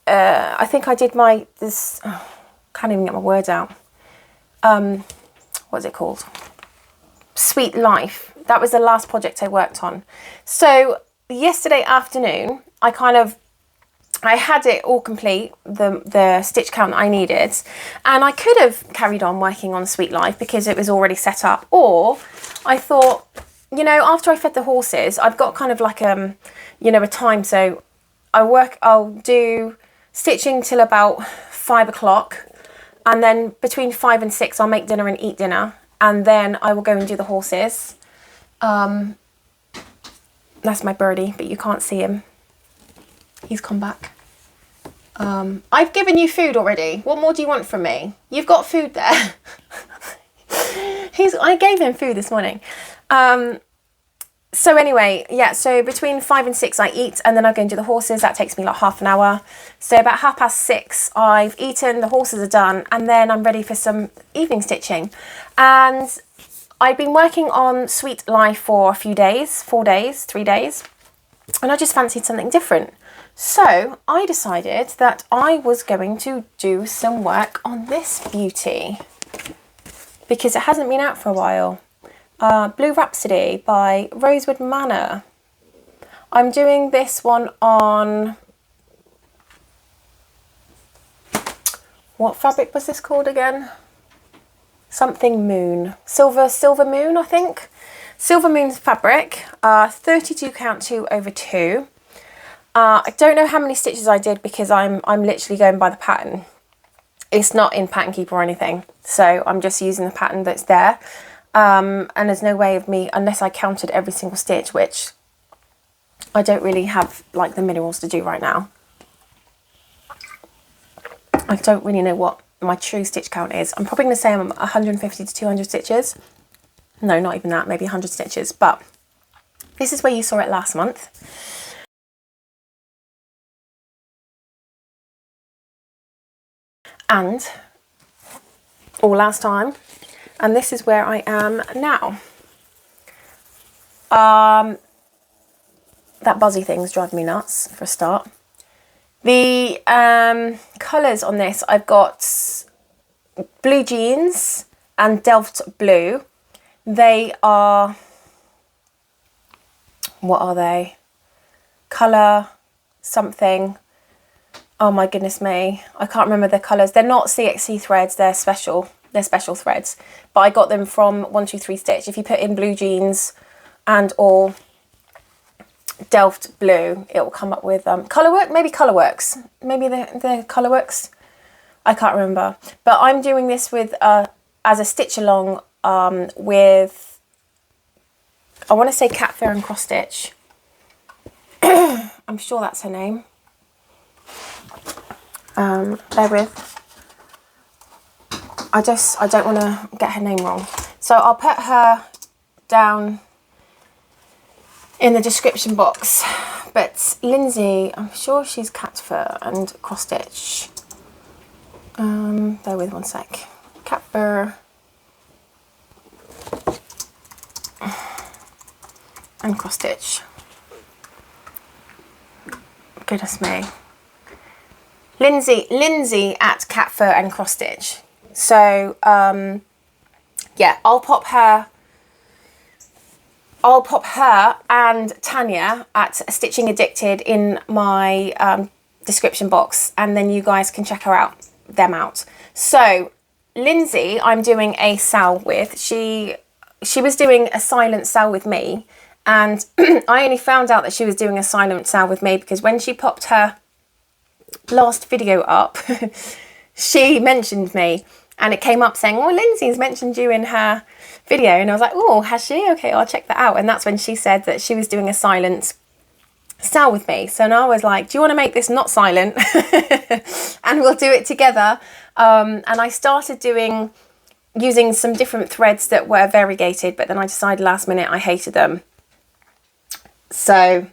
I think I did can't even get my words out. What's it called? Sweet Life. That was the last project I worked on. So yesterday afternoon, I had it all complete, the stitch count I needed, and I could have carried on working on Sweet Life because it was already set up, or I thought, you know, after I fed the horses, I've got kind of like a time, so I'll do stitching till about 5 o'clock, and then between 5 and 6 I'll make dinner and eat dinner, and then I will go and do the horses. That's my birdie, but you can't see him. He's come back. I've given you food already. What more do you want from me? You've got food there. I gave him food this morning. So anyway, yeah, so between 5 and 6 I eat, and then I go and do the horses. That takes me like half an hour. So about 6:30 I've eaten, the horses are done, and then I'm ready for some evening stitching. And I've been working on Sweet Life for a few days, 4 days, 3 days, and I just fancied something different. So I decided that I was going to do some work on this beauty, because it hasn't been out for a while. Blue Rhapsody by Rosewood Manor. I'm doing this one on, what fabric was this called again? Something Moon. Silver Moon, I think. Silver Moon's fabric, 32 count 2/2. I don't know how many stitches I did because I'm literally going by the pattern. It's not in Pattern Keeper or anything, so I'm just using the pattern that's there. And there's no way of me, unless I counted every single stitch, which I don't really have like the minerals to do right now. I don't really know what my true stitch count is. I'm probably going to say I'm 150 to 200 stitches. No, not even that, maybe 100 stitches. But this is where you saw it last month. And last time, and this is where I am now. that buzzy thing's driving me nuts for a start. The colours on this, I've got blue jeans and Delft blue. They are, what are they? Colour something. Oh my goodness me. I can't remember the colours. They're not CXC threads, they're special. They're special threads. But I got them from 123 Stitch. If you put in blue jeans and or Delft blue, it will come up with Colourwork, maybe Colourworks. Maybe the Colourworks. I can't remember. But I'm doing this with as a stitch along with, I want to say Cat Fur and Cross Stitch. I'm sure that's her name. Bear with. I don't want to get her name wrong. So I'll put her down in the description box. But Lindsay, I'm sure she's Cat Fur and Cross Stitch. Bear with one sec. Cat Fur and Cross Stitch. Goodness me. Lindsay at Cat Fur and Cross Stitch. So yeah, I'll pop her and Tanya at Stitching Addicted in my description box, and then you guys can check them out. So Lindsay, I'm doing a SAL with. She was doing a silent SAL with me, and I only found out that she was doing a silent SAL with me because when she popped her last video up, she mentioned me, and it came up saying, oh, Lindsay's mentioned you in her video, and I was like, oh, has she? Okay, I'll check that out. And that's when she said that she was doing a silent SAL with me. So now I was like, do you want to make this not silent and we'll do it together? And I started using some different threads that were variegated, but then I decided last minute I hated them, so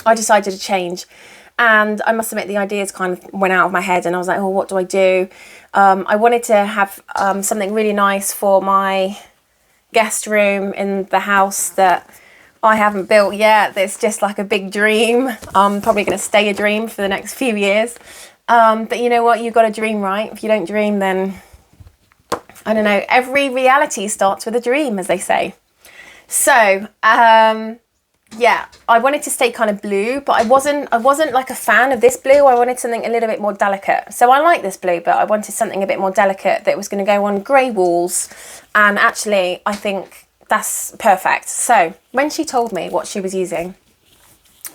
I decided to change. And I must admit, the ideas kind of went out of my head, and I was like, oh, what do I do? I wanted to have something really nice for my guest room in the house that I haven't built yet. That's just like a big dream. Probably going to stay a dream for the next few years. But you know what? You've got to dream, right? If you don't dream, then I don't know. Every reality starts with a dream, as they say. So, yeah, I wanted to stay kind of blue, but I wasn't like a fan of this blue. I wanted something a little bit more delicate. So I like this blue, but I wanted something a bit more delicate that was going to go on grey walls. And actually, I think that's perfect. So when she told me what she was using,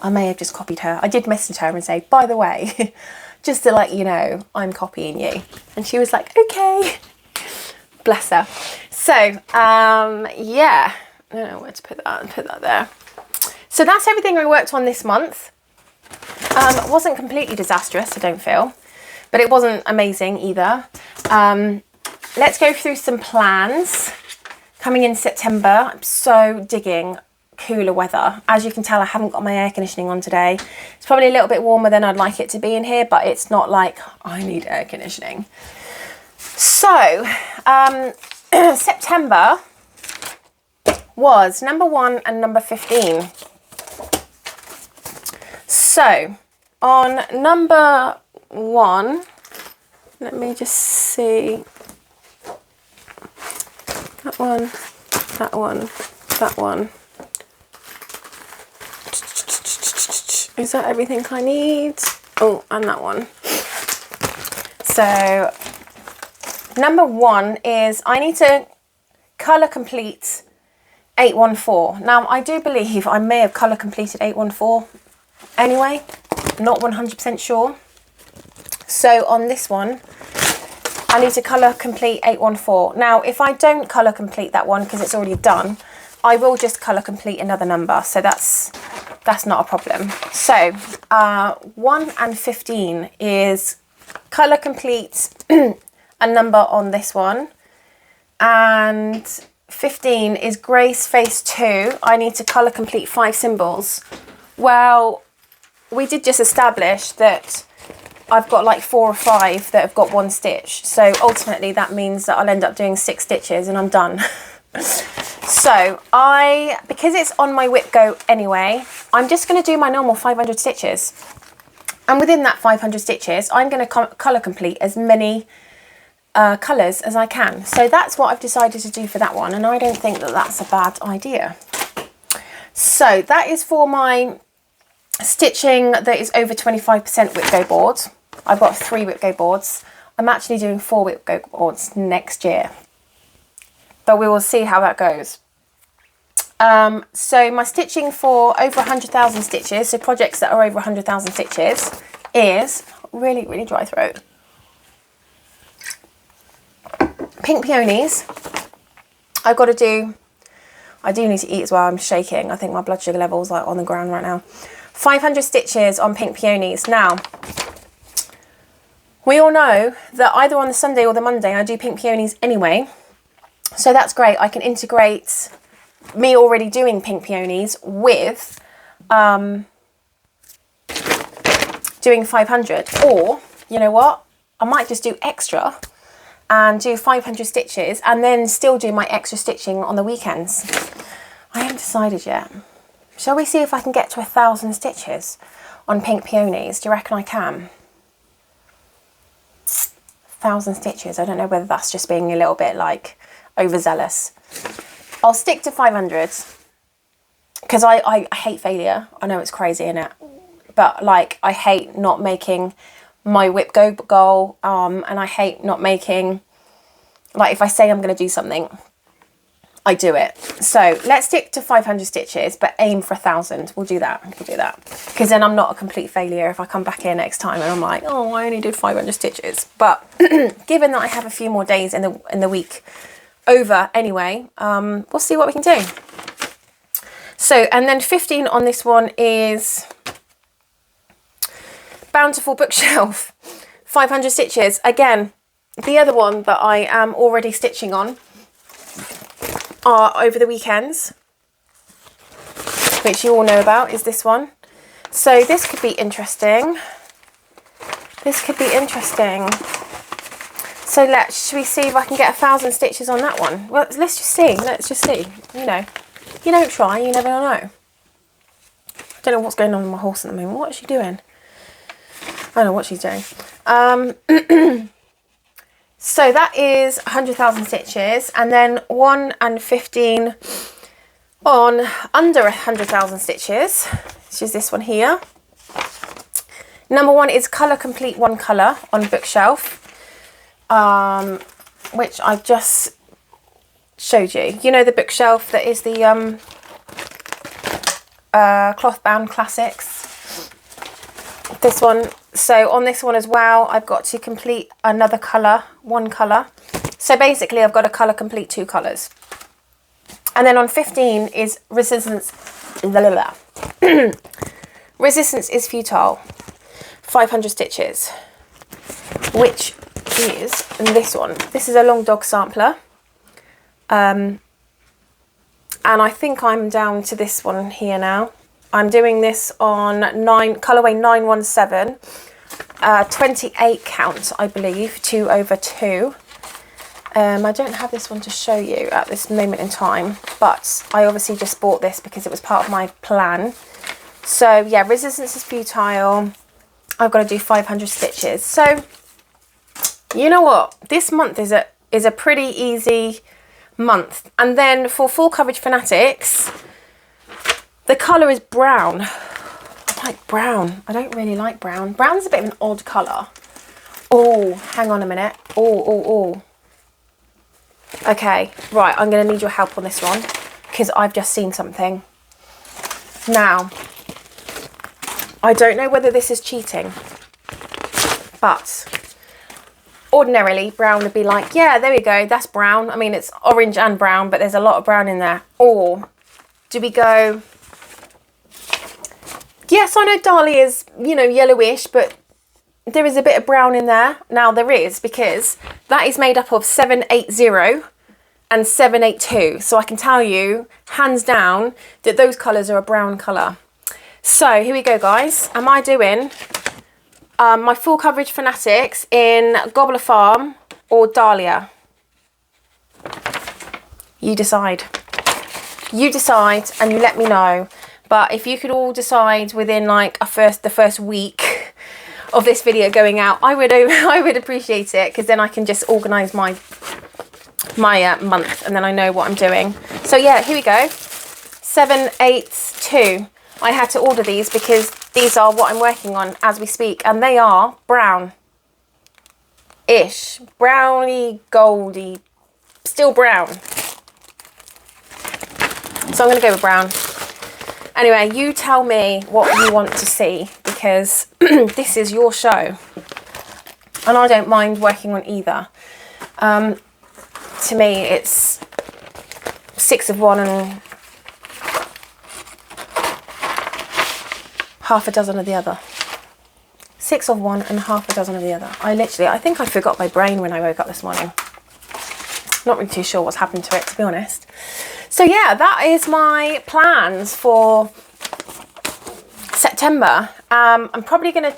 I may have just copied her. I did message her and say, by the way, just to let you know, I'm copying you. And she was like, okay. Bless her. So, yeah, I don't know where to put that there. So that's everything I worked on this month. It wasn't completely disastrous, I don't feel, but it wasn't amazing either. Let's go through some plans. Coming in September, I'm so digging cooler weather. As you can tell, I haven't got my air conditioning on today. It's probably a little bit warmer than I'd like it to be in here, but it's not like I need air conditioning. So, September was number 1 and number 15. So, on number 1, let me just see. That one, that one, that one. Is that everything I need? Oh, and that one. So, number 1 is I need to colour complete 814. Now, I do believe I may have colour completed 814 anyway, not 100% sure. So on this one, I need to colour complete 814. Now, if I don't colour complete that one because it's already done, I will just colour complete another number. So that's not a problem. So 1 and 15 is colour complete a number on this one. And 15 is Grace Face 2. I need to colour complete 5 symbols. Well, we did just establish that I've got like 4 or 5 that have got 1 stitch. So ultimately that means that I'll end up doing 6 stitches and I'm done. So because it's on my whip go anyway, I'm just going to do my normal 500 stitches. And within that 500 stitches, I'm going to colour complete as many colours as I can. So that's what I've decided to do for that one. And I don't think that that's a bad idea. So that is for my stitching that is over 25% whip go board. I've got 3 whip go boards. I'm actually doing 4 whip go boards next year. But we will see how that goes. So my stitching for over 100,000 stitches, so projects that are over 100,000 stitches, is really, really dry throat. Pink Peonies. I do need to eat as well. I'm shaking. I think my blood sugar level's like on the ground right now. 500 stitches on Pink Peonies. Now, we all know that either on the Sunday or the Monday I do Pink Peonies anyway. So that's great. I can integrate me already doing Pink Peonies with doing 500. Or, you know what? I might just do extra and do 500 stitches and then still do my extra stitching on the weekends. I haven't decided yet. Shall we see if I can get to 1,000 stitches on Pink Peonies? Do you reckon I can? 1,000 stitches. I don't know whether that's just being a little bit like overzealous. I'll stick to 500 because I hate failure. I know it's crazy, innit? But like I hate not making my whip go goal and I hate not making, like if I say I'm going to do something, I do it. So let's stick to 500 stitches but aim for 1,000. We'll do that. We'll do that because then I'm not a complete failure if I come back here next time and I'm like, oh, I only did 500 stitches. But given that I have a few more days in the week over anyway, we'll see what we can do. So, and then 15 on this one is Bountiful Bookshelf, 500 stitches. Again, the other one that I am already stitching on are over the weekends, which you all know about, is this one. So this could be interesting. This could be interesting. So should we see if I can get 1,000 stitches on that one? Well, let's just see. Let's just see. You know, you don't try, you never know. I don't know what's going on with my horse at the moment. What is she doing? I don't know what she's doing. So that is 100,000 stitches, and then 1 and 15 on under 100,000 stitches, which is this one here. Number 1 is Colour Complete 1 Colour on Bookshelf. Which I've just showed you. You know the bookshelf that is the cloth bound classics. This one. So on this one as well, I've got to complete another colour, 1 colour. So basically I've got to colour complete 2 colours. And then on 15 is Resistance. Resistance is Futile. 500 stitches. Which is this one. This is a long dog sampler. And I think I'm down to this one here now. I'm doing this on colourway 917, 28 count, I believe, 2 over 2. I don't have this one to show you at this moment in time, but I obviously just bought this because it was part of my plan. So yeah, Resistance is Futile. I've got to do 500 stitches. So you know what? This month is a pretty easy month. And then for Full Coverage Fanatics, the colour is brown. I like brown. I don't really like brown. Brown's a bit of an odd colour. Oh, hang on a minute. Oh. Okay, right, I'm going to need your help on this one because I've just seen something. Now, I don't know whether this is cheating, but ordinarily brown would be like, yeah, there we go, that's brown. I mean, it's orange and brown, but there's a lot of brown in there. Or do we go, yes, I know Dahlia is, you know, yellowish, but there is a bit of brown in there. Now there is, because that is made up of 780 and 782. So I can tell you, hands down, that those colours are a brown colour. So here we go, guys. Am I doing my Full Coverage Fanatics in Gobbler Farm or Dahlia? You decide. You decide and you let me know. But if you could all decide within like the first week of this video going out, I would appreciate it, because then I can just organise my month, and then I know what I'm doing. So yeah, here we go. 782. I had to order these because these are what I'm working on as we speak, and they are brown-ish, browny, goldy, still brown. So I'm going to go with brown. Anyway, you tell me what you want to see, because this is your show. And I don't mind working on either. To me, it's 6 of one and half a dozen of the other. 6 of one and half a dozen of the other. I think I forgot my brain when I woke up this morning. Not really too sure what's happened to it, to be honest. So yeah, that is my plans for September. I'm probably going to,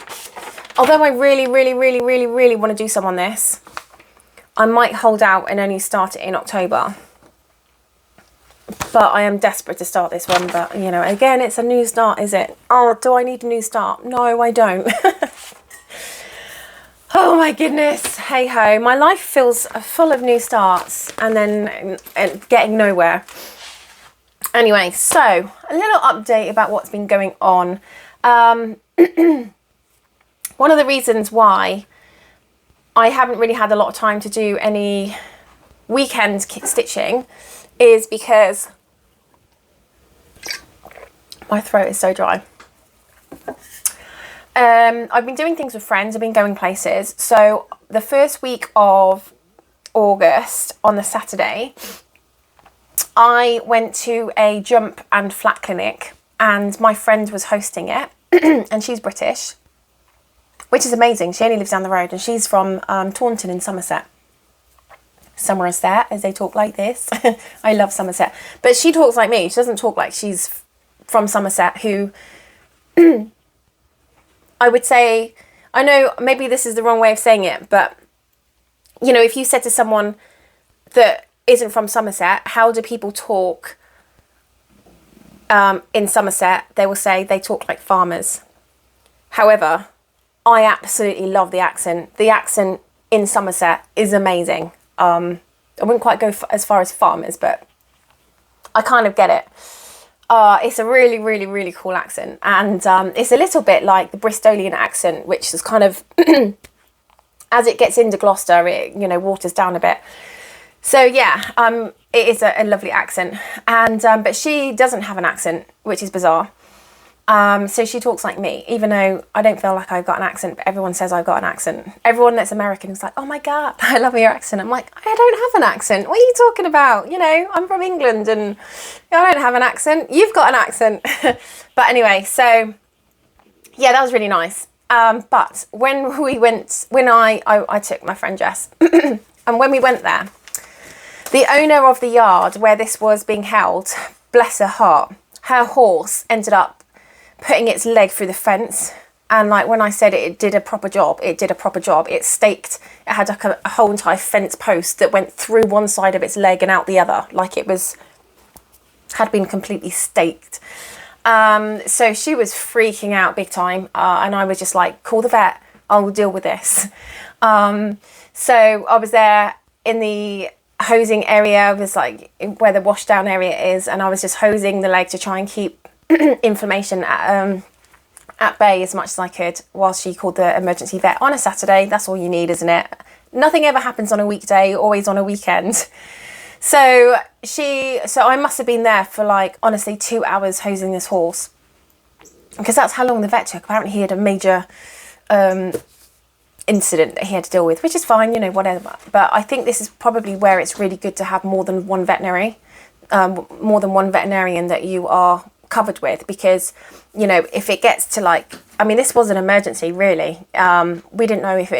although I really want to do some on this, I might hold out and only start it in October. But I am desperate to start this one. But, you know, again, it's a new start, is it? Oh, do I need a new start? No, I don't. Oh my goodness. Hey ho. My life feels full of new starts and then getting nowhere. Anyway, so a little update about what's been going on. One of the reasons why I haven't really had a lot of time to do any weekend stitching is because my throat is so dry. I've been doing things with friends. I've been going places. So the first week of August, on the Saturday, I went to a jump and flat clinic, and my friend was hosting it, and she's British, which is amazing. She only lives down the road, and she's from Taunton in Somerset. Somerset, as they talk like this. I love Somerset. But she talks like me. She doesn't talk like she's from Somerset, who I would say, I know maybe this is the wrong way of saying it, but, you know, if you said to someone that isn't from Somerset, how do people talk in Somerset? They will say they talk like farmers. However, I absolutely love the accent. The accent in Somerset is amazing. I wouldn't quite go as far as farmers, but I kind of get it. It's a really cool accent, and it's a little bit like the Bristolian accent, which is kind of as it gets into Gloucester, it, you know, waters down a bit. So yeah, it is a lovely accent, and but she doesn't have an accent, which is bizarre. So she talks like me, even though I don't feel like I've got an accent, but everyone says I've got an accent. Everyone that's American is like, oh my God, I love your accent. I'm like, I don't have an accent. What are you talking about? You know, I'm from England and I don't have an accent. You've got an accent. But anyway, so yeah, that was really nice. But when I took my friend Jess, and when we went there, the owner of the yard where this was being held, bless her heart, her horse ended up putting its leg through the fence, and like when I said it did a proper job, it did a proper job. It staked, it had like a whole entire fence post that went through one side of its leg and out the other, like it had been completely staked. So she was freaking out big time, and I was just like, call the vet, I'll deal with this. So I was there in the hosing area, it was like where the wash down area is, and I was just hosing the leg to try and keep inflammation at bay as much as I could while she called the emergency vet on a Saturday. That's all you need, isn't it? Nothing ever happens on a weekday, always on a weekend. So I must have been there for like, honestly, 2 hours hosing this horse, because that's how long the vet took. Apparently he had a major incident that he had to deal with, which is fine, you know, whatever. But I think this is probably where it's really good to have more than one veterinarian that you are covered with, because, you know, if it gets to like, I mean, this was an emergency really. We didn't know if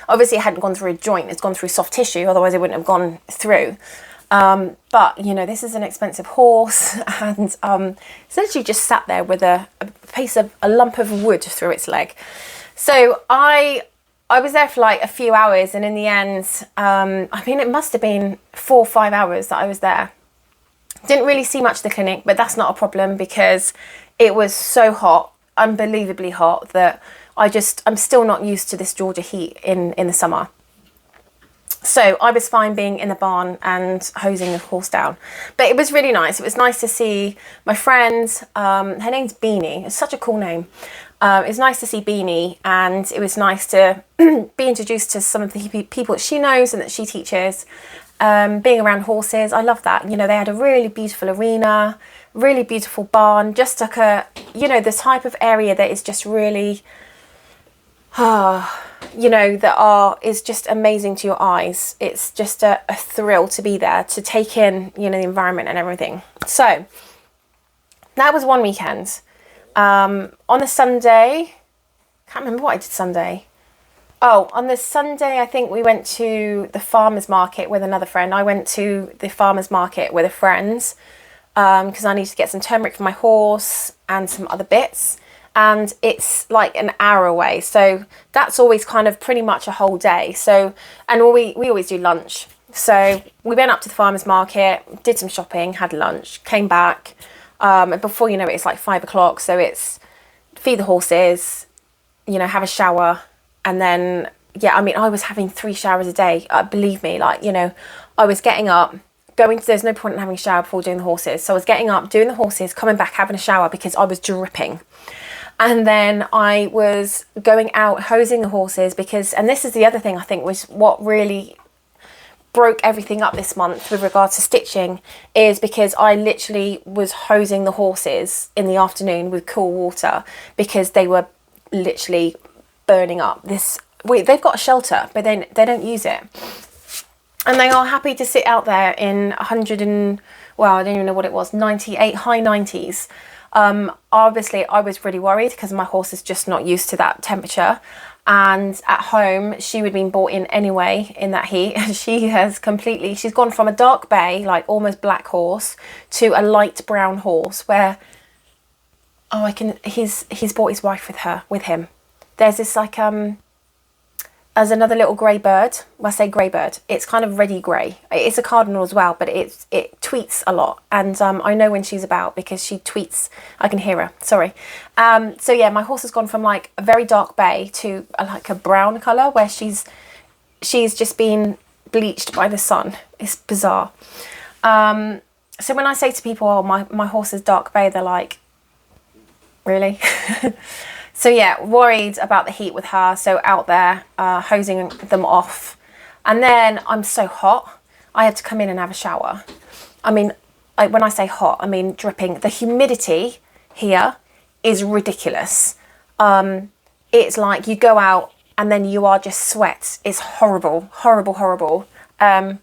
obviously it hadn't gone through a joint, it's gone through soft tissue, otherwise it wouldn't have gone through. But, you know, this is an expensive horse, and essentially just sat there with a lump of wood through its leg. So I was there for like a few hours, and in the end, I mean, it must have been 4 or 5 hours that I was there. Didn't really see much of the clinic, but that's not a problem because it was so hot, unbelievably hot, that I'm still not used to this Georgia heat in the summer. So I was fine being in the barn and hosing the horse down. But it was really nice. It was nice to see my friend. Her name's Beanie. It's such a cool name. It was nice to see Beanie, and it was nice to be introduced to some of the people that she knows and that she teaches. Being around horses, I love that. You know, they had a really beautiful arena, really beautiful barn, just like the type of area that is just really, is just amazing to your eyes. It's just a thrill to be there, to take in, the environment and everything. So that was one weekend. On the Sunday, can't remember what I did Sunday. Oh, on the Sunday, I think we went to the farmer's market with another friend. I went to the farmer's market with a friend because I needed to get some turmeric for my horse and some other bits. And it's like an hour away. So that's always kind of pretty much a whole day. So, and we always do lunch. So we went up to the farmer's market, did some shopping, had lunch, came back. And before you know it, it's like 5 o'clock. So it's feed the horses, have a shower. And then, I was having 3 showers a day. Believe me, I was getting up, there's no point in having a shower before doing the horses. So I was getting up, doing the horses, coming back, having a shower because I was dripping. And then I was going out hosing the horses and this is the other thing I think was what really broke everything up this month with regards to stitching, is because I literally was hosing the horses in the afternoon with cool water because they were literally burning up. They've got a shelter, but they don't use it. And they are happy to sit out there in 100 and, I don't even know what it was, 98, high 90s. Obviously, I was really worried because my horse is just not used to that temperature. And at home, she would have been brought in anyway in that heat. She's gone from a dark bay, like almost black horse, to a light brown horse where, he's brought his wife with him. There's this as another little grey bird. When I say grey bird, it's kind of reddy grey. It's a cardinal as well, but it tweets a lot. And I know when she's about because she tweets. I can hear her. Sorry. My horse has gone from like a very dark bay to like a brown colour where she's just been bleached by the sun. It's bizarre. So when I say to people, oh, my horse is dark bay, they're like, really? So worried about the heat with her. So out there hosing them off. And then I'm so hot, I had to come in and have a shower. When I say hot, I mean dripping. The humidity here is ridiculous. It's like you go out and then you are just sweat. It's horrible, horrible, horrible. Coming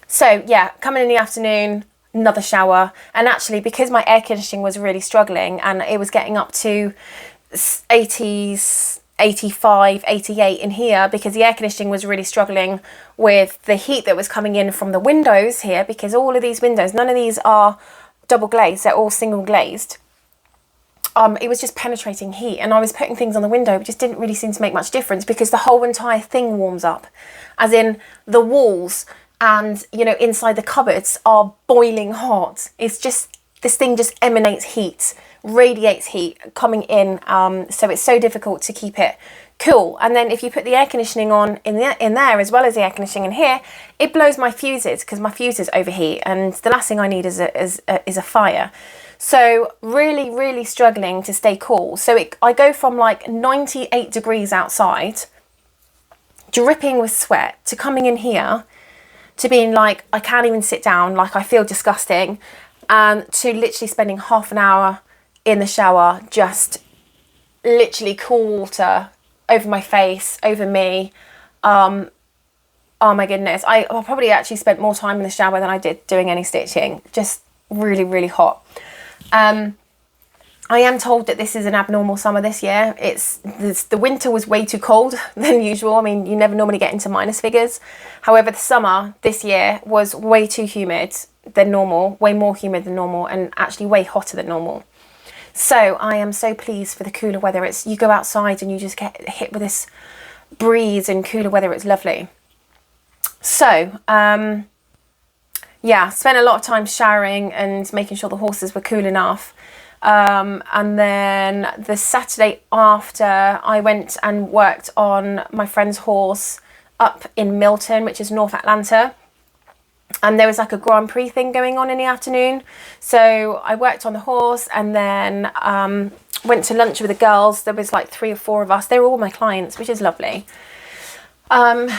in the afternoon, another shower. And actually, because my air conditioning was really struggling and it was getting up to 80s, 85, 88 in here because the air conditioning was really struggling with the heat that was coming in from the windows here, because all of these windows, none of these are double glazed, they're all single glazed. It was just penetrating heat, and I was putting things on the window, it just didn't really seem to make much difference because the whole entire thing warms up, as in the walls and, inside the cupboards are boiling hot. It's just, this thing just emanates heat, radiates heat coming in. So it's so difficult to keep it cool. And then if you put the air conditioning on in there as well as the air conditioning in here, it blows my fuses because my fuses overheat. And the last thing I need is a fire. So really, really struggling to stay cool. So I go from like 98 degrees outside, dripping with sweat, to coming in here, to being like, I can't even sit down, like I feel disgusting, to literally spending half an hour in the shower, just literally cool water over my face, over me. Oh my goodness. I probably actually spent more time in the shower than I did doing any stitching. Just really, really hot. I am told that this is an abnormal summer this year. The winter was way too cold than usual. I mean, you never normally get into minus figures. However, the summer this year was way too humid than normal, way more humid than normal, and actually way hotter than normal. So I am so pleased for the cooler weather. You go outside and you just get hit with this breeze and cooler weather. It's lovely. So, yeah, spent a lot of time showering and making sure the horses were cool enough. And then the Saturday after, I went and worked on my friend's horse up in Milton, which is North Atlanta. And there was like a Grand Prix thing going on in the afternoon. So I worked on the horse and then went to lunch with the girls. There was like 3 or 4 of us. They were all my clients, which is lovely. Had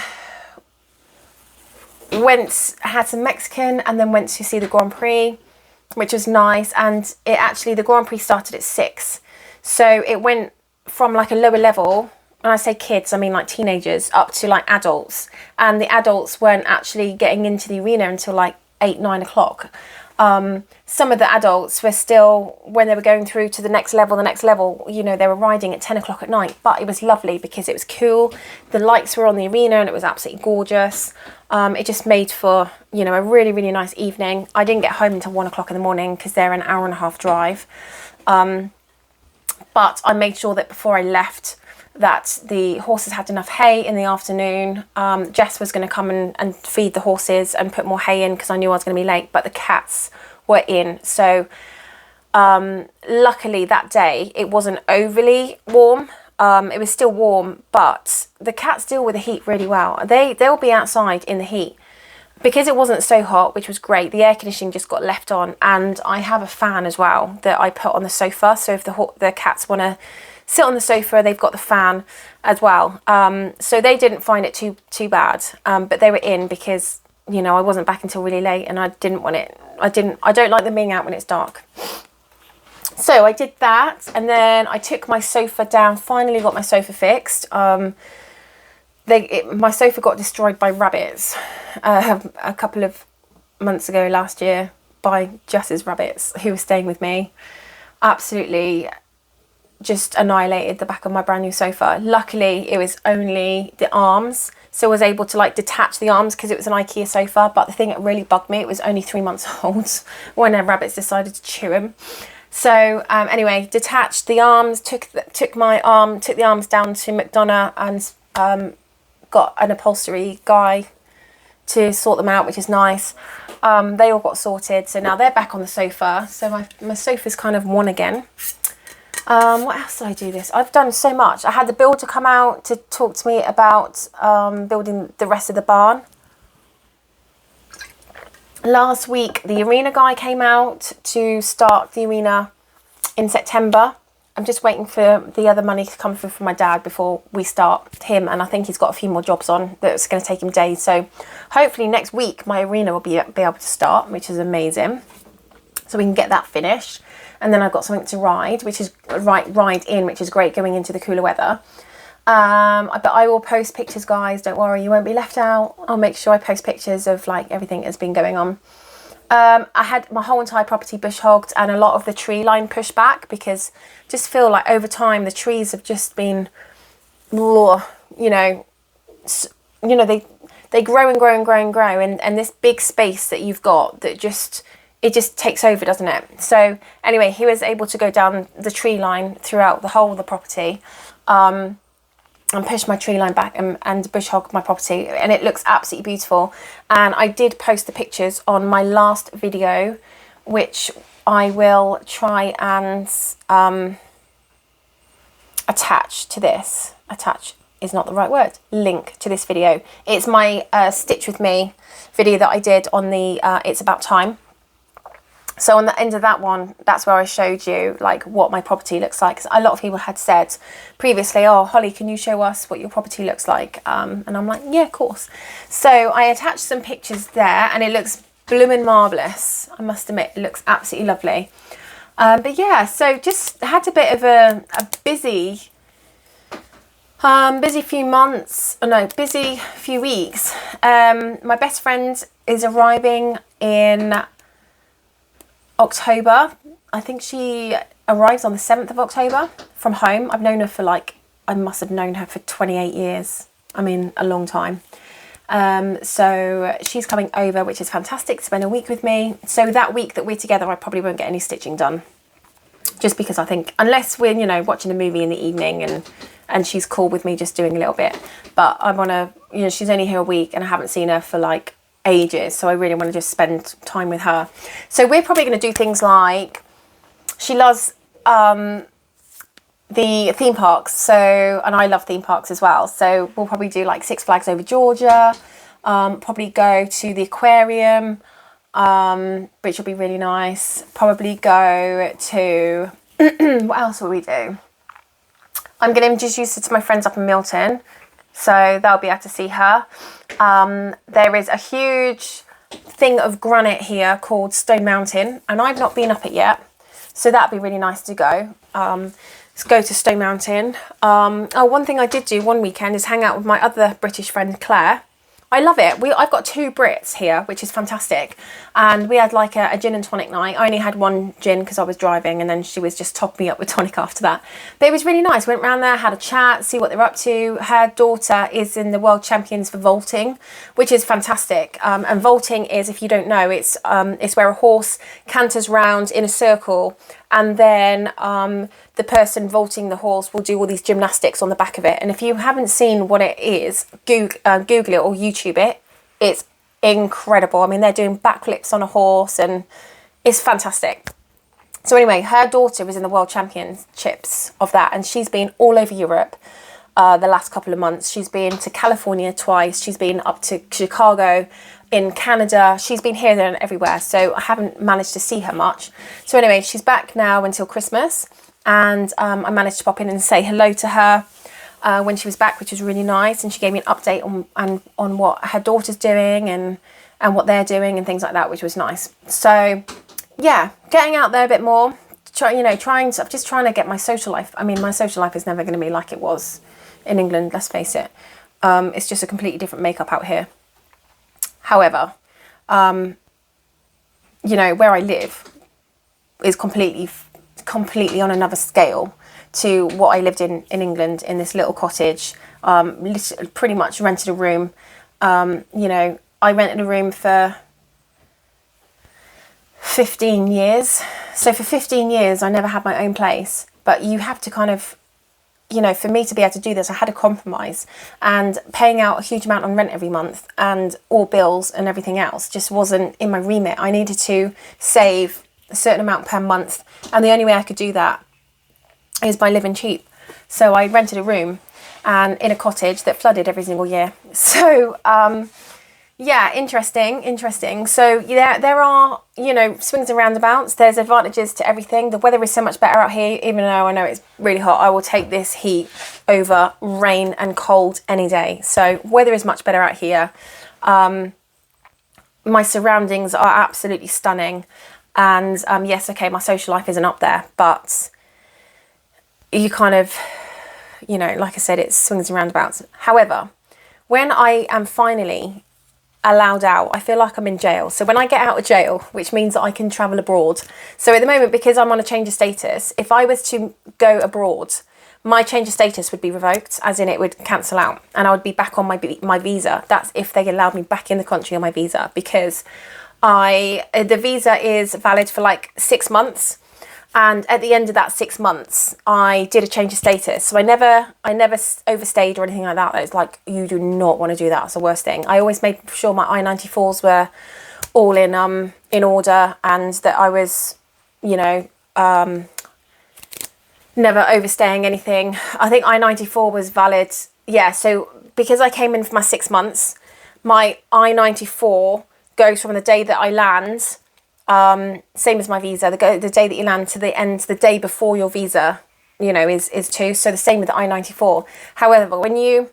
some Mexican and then went to see the Grand Prix, which was nice. And the Grand Prix started at 6. So it went from like a lower level, when I say kids, I mean like teenagers, up to like adults. And the adults weren't actually getting into the arena until like 8, 9 o'clock. Some of the adults were still, when they were going through to the next level, you know, they were riding at 10 o'clock at night. But it was lovely because it was cool. The lights were on the arena and it was absolutely gorgeous. It just made for, you know, a really, really nice evening. I didn't get home until 1 o'clock in the morning because they're an hour and a half drive. But I made sure that before I left that the horses had enough hay in the afternoon. Jess was going to come and feed the horses and put more hay in because I knew I was going to be late, but the cats were in. So luckily that day it wasn't overly warm. It was still warm, but the cats deal with the heat really well. They'll be outside in the heat. Because it wasn't so hot, which was great, the air conditioning just got left on, and I have a fan as well that I put on the sofa. So if the cats want to sit on the sofa, they've got the fan as well. So they didn't find it too bad, but they were in because, you know, I wasn't back until really late, and I didn't want it. I don't like them being out when it's dark. So I did that, and then I took my sofa down. Finally got my sofa fixed. My sofa got destroyed by rabbits a couple of months ago last year by Jess's rabbits who were staying with me. Absolutely just annihilated the back of my brand new sofa. Luckily it was only the arms, so I was able to like detach the arms because it was an IKEA sofa. But the thing that really bugged me, it was only 3 months old when the rabbits decided to chew him. So anyway, detached the arms, took the arms down to McDonough and got an upholstery guy to sort them out, which is nice. They all got sorted, so now they're back on the sofa. So my sofa's kind of one again. What else did I do this? I've done so much. I had the builder come out to talk to me about building the rest of the barn. Last week, the arena guy came out to start the arena in September. I'm just waiting for the other money to come through from my dad before we start him. And I think he's got a few more jobs on that's going to take him days. So hopefully next week my arena will be able to start, which is amazing. So we can get that finished. And then I've got something to ride, which is ride in, which is great going into the cooler weather. But I will post pictures, guys. Don't worry, you won't be left out. I'll make sure I post pictures of like everything that's been going on. I had my whole entire property bush hogged and a lot of the tree line pushed back because I just feel like over time the trees have just been, they grow and grow and grow and grow, and this big space that you've got that it just takes over, doesn't it? So anyway, he was able to go down the tree line throughout the whole of the property. And push my tree line back and bush hog my property, and it looks absolutely beautiful. And I did post the pictures on my last video, which I will try and attach to this. Attach is not the right word. Link to this video. It's my Stitch With Me video that I did on the It's About Time. So on the end of that one, that's where I showed you like what my property looks like. 'Cause a lot of people had said previously, oh, Holly, can you show us what your property looks like? And I'm like, yeah, of course. So I attached some pictures there and it looks blooming marvellous. I must admit, it looks absolutely lovely. But yeah, so just had a bit of a busy few weeks. My best friend is arriving in October. I think she arrives on the 7th of October from home. I've known her for I must have known her for 28 years. I mean, a long time. So she's coming over, which is fantastic, to spend a week with me. So that week that we're together, I probably won't get any stitching done. Just because I think, unless we're, watching a movie in the evening and she's cool with me just doing a little bit. But I want to, she's only here a week and I haven't seen her for ages. So I really want to just spend time with her. So we're probably going to do things like, she loves the theme parks. So, and I love theme parks as well. So we'll probably do like Six Flags over Georgia, probably go to the aquarium, which will be really nice. Probably go to, what else will we do? I'm going to introduce her to my friends up in Milton, so they'll be able to see her. There is a huge thing of granite here called Stone Mountain, and I've not been up it yet, so that'd be really nice to go. Let's go to Stone Mountain. One thing I did do one weekend is hang out with my other British friend Claire. I love it. I've got 2 Brits here, which is fantastic. And we had like a gin and tonic night. I only had 1 gin because I was driving, and then she was just topping me up with tonic after that. But it was really nice. Went round there, had a chat, see what they're up to. Her daughter is in the World Champions for vaulting, which is fantastic. And vaulting is, if you don't know, it's where a horse canters round in a circle, and then the person vaulting the horse will do all these gymnastics on the back of it. And if you haven't seen what it is, Google it or YouTube it. It's incredible. I mean, they're doing backflips on a horse, and it's fantastic. So anyway, her daughter was in the World Championships of that, and she's been all over Europe the last couple of months. She's been to California twice. She's been up to Chicago, in Canada. She's been here, there and everywhere. So I haven't managed to see her much. So anyway, she's back now until Christmas. And I managed to pop in and say hello to her when she was back, which was really nice. And she gave me an update on what her daughter's doing and what they're doing and things like that, which was nice. So yeah, getting out there a bit more, I'm just trying to get my social life. I mean, my social life is never going to be like it was in England, let's face it. It's just a completely different makeup out here. However, where I live is completely on another scale to what I lived in England, in this little cottage. Pretty much rented a room. I rented a room for 15 years. So for 15 years, I never had my own place. But you have to kind of, for me to be able to do this, I had to compromise, and paying out a huge amount on rent every month and all bills and everything else just wasn't in my remit. I needed to save a certain amount per month, and the only way I could do that is by living cheap. So I rented a room and in a cottage that flooded every single year. So yeah, interesting. So yeah, there are, swings and roundabouts. There's advantages to everything. The weather is so much better out here, even though I know it's really hot. I will take this heat over rain and cold any day. So weather is much better out here. My surroundings are absolutely stunning. And yes, okay, my social life isn't up there, but you kind of, like I said, it's swings and roundabouts. However, when I am finally allowed out, I feel like I'm in jail. So when I get out of jail, which means that I can travel abroad. So at the moment, because I'm on a change of status, if I was to go abroad, my change of status would be revoked, as in it would cancel out, and I would be back on my visa. That's if they allowed me back in the country on my visa, because the visa is valid for like 6 months. And at the end of that 6 months, I did a change of status. So I never overstayed or anything like that. It's like, you do not want to do that. It's the worst thing. I always made sure my I-94s were all in order, and that I was, never overstaying anything. I think I-94 was valid. Yeah, so because I came in for my 6 months, my I-94 goes from the day that I land, same as my visa, the day that you land to the end, the day before your visa, is too. So the same with the I-94. However, when you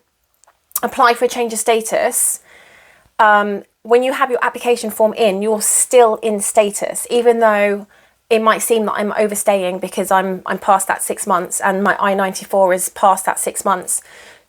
apply for a change of status, when you have your application form in, you're still in status, even though it might seem that I'm overstaying because I'm past that 6 months and my I-94 is past that 6 months.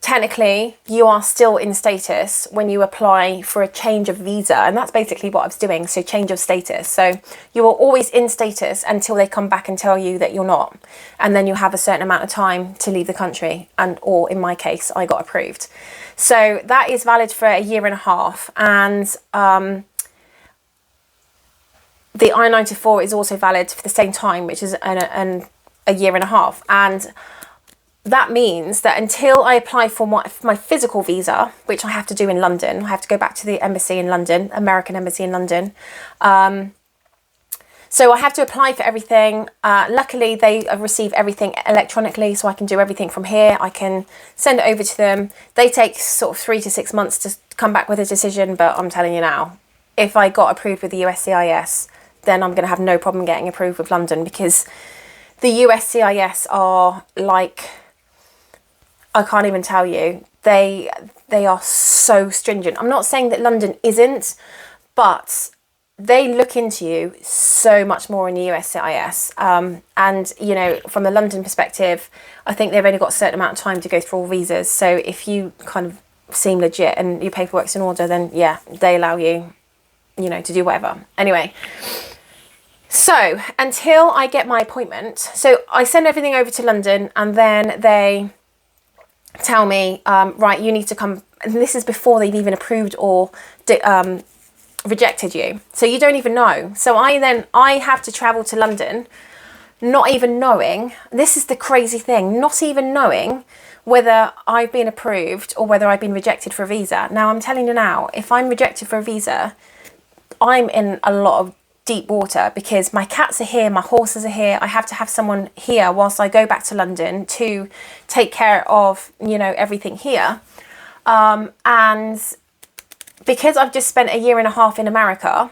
Technically, you are still in status when you apply for a change of visa, and that's basically what I was doing. So change of status. So you are always in status until they come back and tell you that you're not, and then you have a certain amount of time to leave the country, or in my case, I got approved. So that is valid for a year and a half, and the I-94 is also valid for the same time, which is a year and a half. And that means that until I apply for my physical visa, which I have to do in London, I have to go back to the embassy in London, American embassy in London. So I have to apply for everything. Luckily, they receive everything electronically, so I can do everything from here. I can send it over to them. They take sort of 3 to 6 months to come back with a decision, but I'm telling you now, if I got approved with the USCIS, then I'm going to have no problem getting approved with London, because the USCIS are like, I can't even tell you, they are so stringent. I'm not saying that London isn't, but they look into you so much more in the USCIS. And, you know, from the London perspective, I think they've only got a certain amount of time to go through all visas. So if you kind of seem legit and your paperwork's in order, then yeah, they allow you, you know, to do whatever. Anyway, so until I get my appointment, so I send everything over to London, and then they tell me, right, you need to come, and this is before they've even approved or rejected you, so you don't even know. So I have to travel to London, not even knowing, this is the crazy thing, not even knowing whether I've been approved or whether I've been rejected for a visa. Now I'm telling you now, if I'm rejected for a visa, I'm in a lot of deep water, because my cats are here, my horses are here. I have to have someone here whilst I go back to London to take care of, you know, everything here. And because I've just spent 1.5 years in America,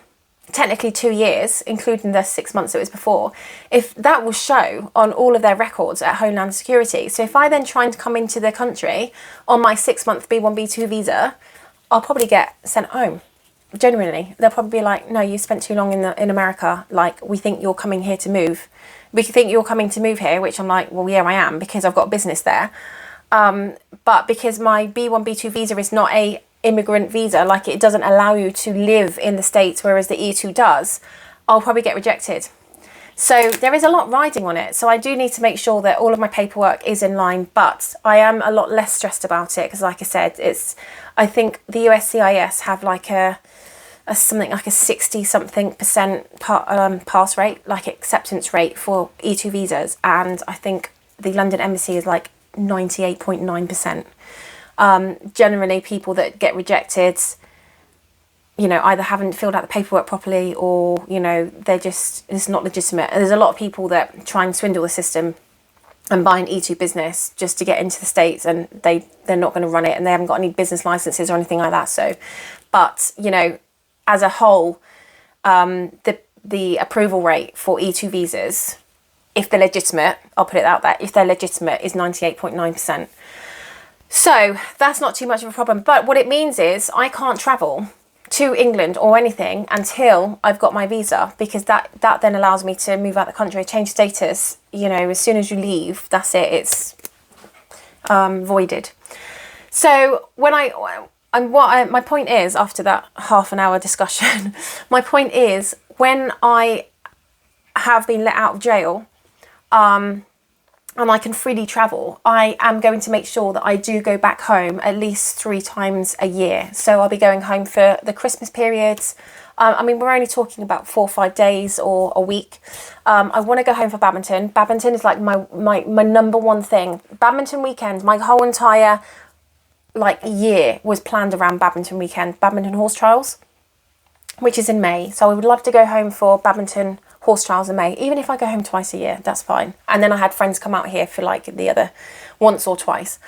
technically 2 years, including the 6 months it was before, if that will show on all of their records at Homeland Security. So if I then try and come into the country on my 6-month B1, B2 visa, I'll probably get sent home. Genuinely, they'll probably be like, no, you spent too long in America. Like, we think you're coming here to move. We think you're coming to move here, which I'm like, well, yeah, I am, because I've got a business there. But because my B1, B2 visa is not a immigrant visa, like it doesn't allow you to live in the States, whereas the E2 does, I'll probably get rejected. So there is a lot riding on it. So I do need to make sure that all of my paperwork is in line, but I am a lot less stressed about it, because like I said, I think the USCIS have like something like a 60-something% pass rate, like acceptance rate for E2 visas, and I think the London embassy is like 98.9%. Generally, people that get rejected, you know, either haven't filled out the paperwork properly, or, you know, it's not legitimate. And there's a lot of people that try and swindle the system and buy an E2 business just to get into the States, and they're not going to run it, and they haven't got any business licenses or anything like that. So, but, you know, as a whole, the approval rate for E2 visas, if they're legitimate, I'll put it out there, if they're legitimate, is 98.9%. So that's not too much of a problem. But what it means is I can't travel to England or anything until I've got my visa, because that then allows me to move out the country, change status. You know, as soon as you leave, that's it, it's voided. So when my point is, after that half-an-hour discussion, my point is, when I have been let out of jail, and I can freely travel, I am going to make sure that I do go back home at least 3 times a year. So I'll be going home for the Christmas periods. I mean, we're only talking about 4 or 5 days or a week. I want to go home for Badminton. Badminton is like my number one thing. Badminton weekend, my whole entire year was planned around badminton weekend, badminton horse trials, which is in May. So I would love to go home for badminton horse trials in May. Even if I go home twice a year, that's fine. And then I had friends come out here for like the other once or twice.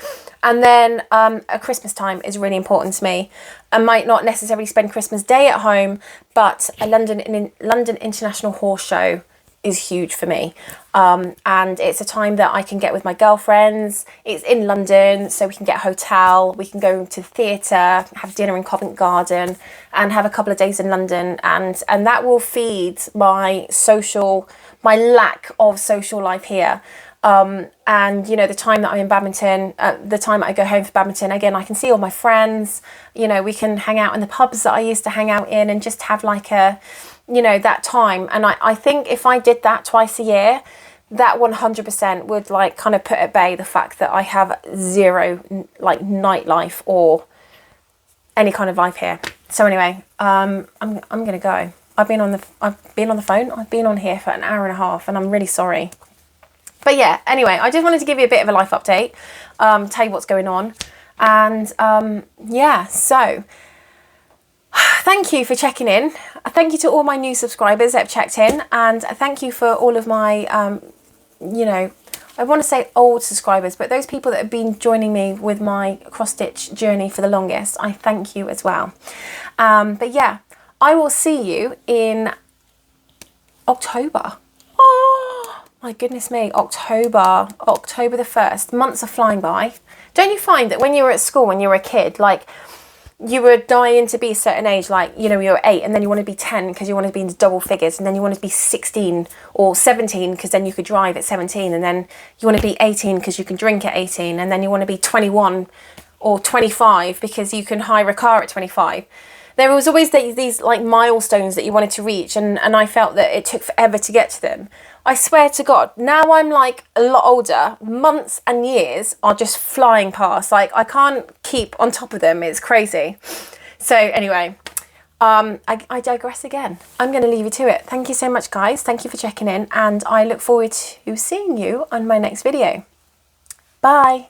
And then at Christmas time is really important to me. I might not necessarily spend Christmas Day at home, but a London International Horse Show is huge for me. And it's a time that I can get with my girlfriends. It's in London, so we can get a hotel, we can go to the theatre, have dinner in Covent Garden, and have a couple of days in London, and that will feed my lack of social life here. And you know, the time that I'm in badminton, the time that I go home for badminton, again, I can see all my friends. You know, we can hang out in the pubs that I used to hang out in, and just have like that time. And I think if I did that twice a year, that 100% would like kind of put at bay the fact that I have zero like nightlife or any kind of life here. So anyway, I'm gonna go. I've been on the phone. I've been on here for an hour and a half, and I'm really sorry. But yeah, anyway, I just wanted to give you a bit of a life update, tell you what's going on. And yeah, so thank you for checking in. Thank you to all my new subscribers that have checked in. And thank you for all of my, you know, I want to say old subscribers, but those people that have been joining me with my cross-stitch journey for the longest, I thank you as well. But yeah, I will see you in October. Oh, my goodness me, October the 1st. Months are flying by. Don't you find that when you were at school, when you were a kid, like, you were dying to be a certain age, like, you know, you were 8 and then you want to be 10 because you want to be into double figures, and then you want to be 16 or 17 because then you could drive at 17, and then you want to be 18 because you can drink at 18, and then you want to be 21 or 25 because you can hire a car at 25. There was always these like milestones that you wanted to reach, and I felt that it took forever to get to them. I swear to God, now I'm like a lot older, months and years are just flying past. Like, I can't keep on top of them. It's crazy. So anyway, I digress again. I'm going to leave you to it. Thank you so much, guys. Thank you for checking in, and I look forward to seeing you on my next video. Bye.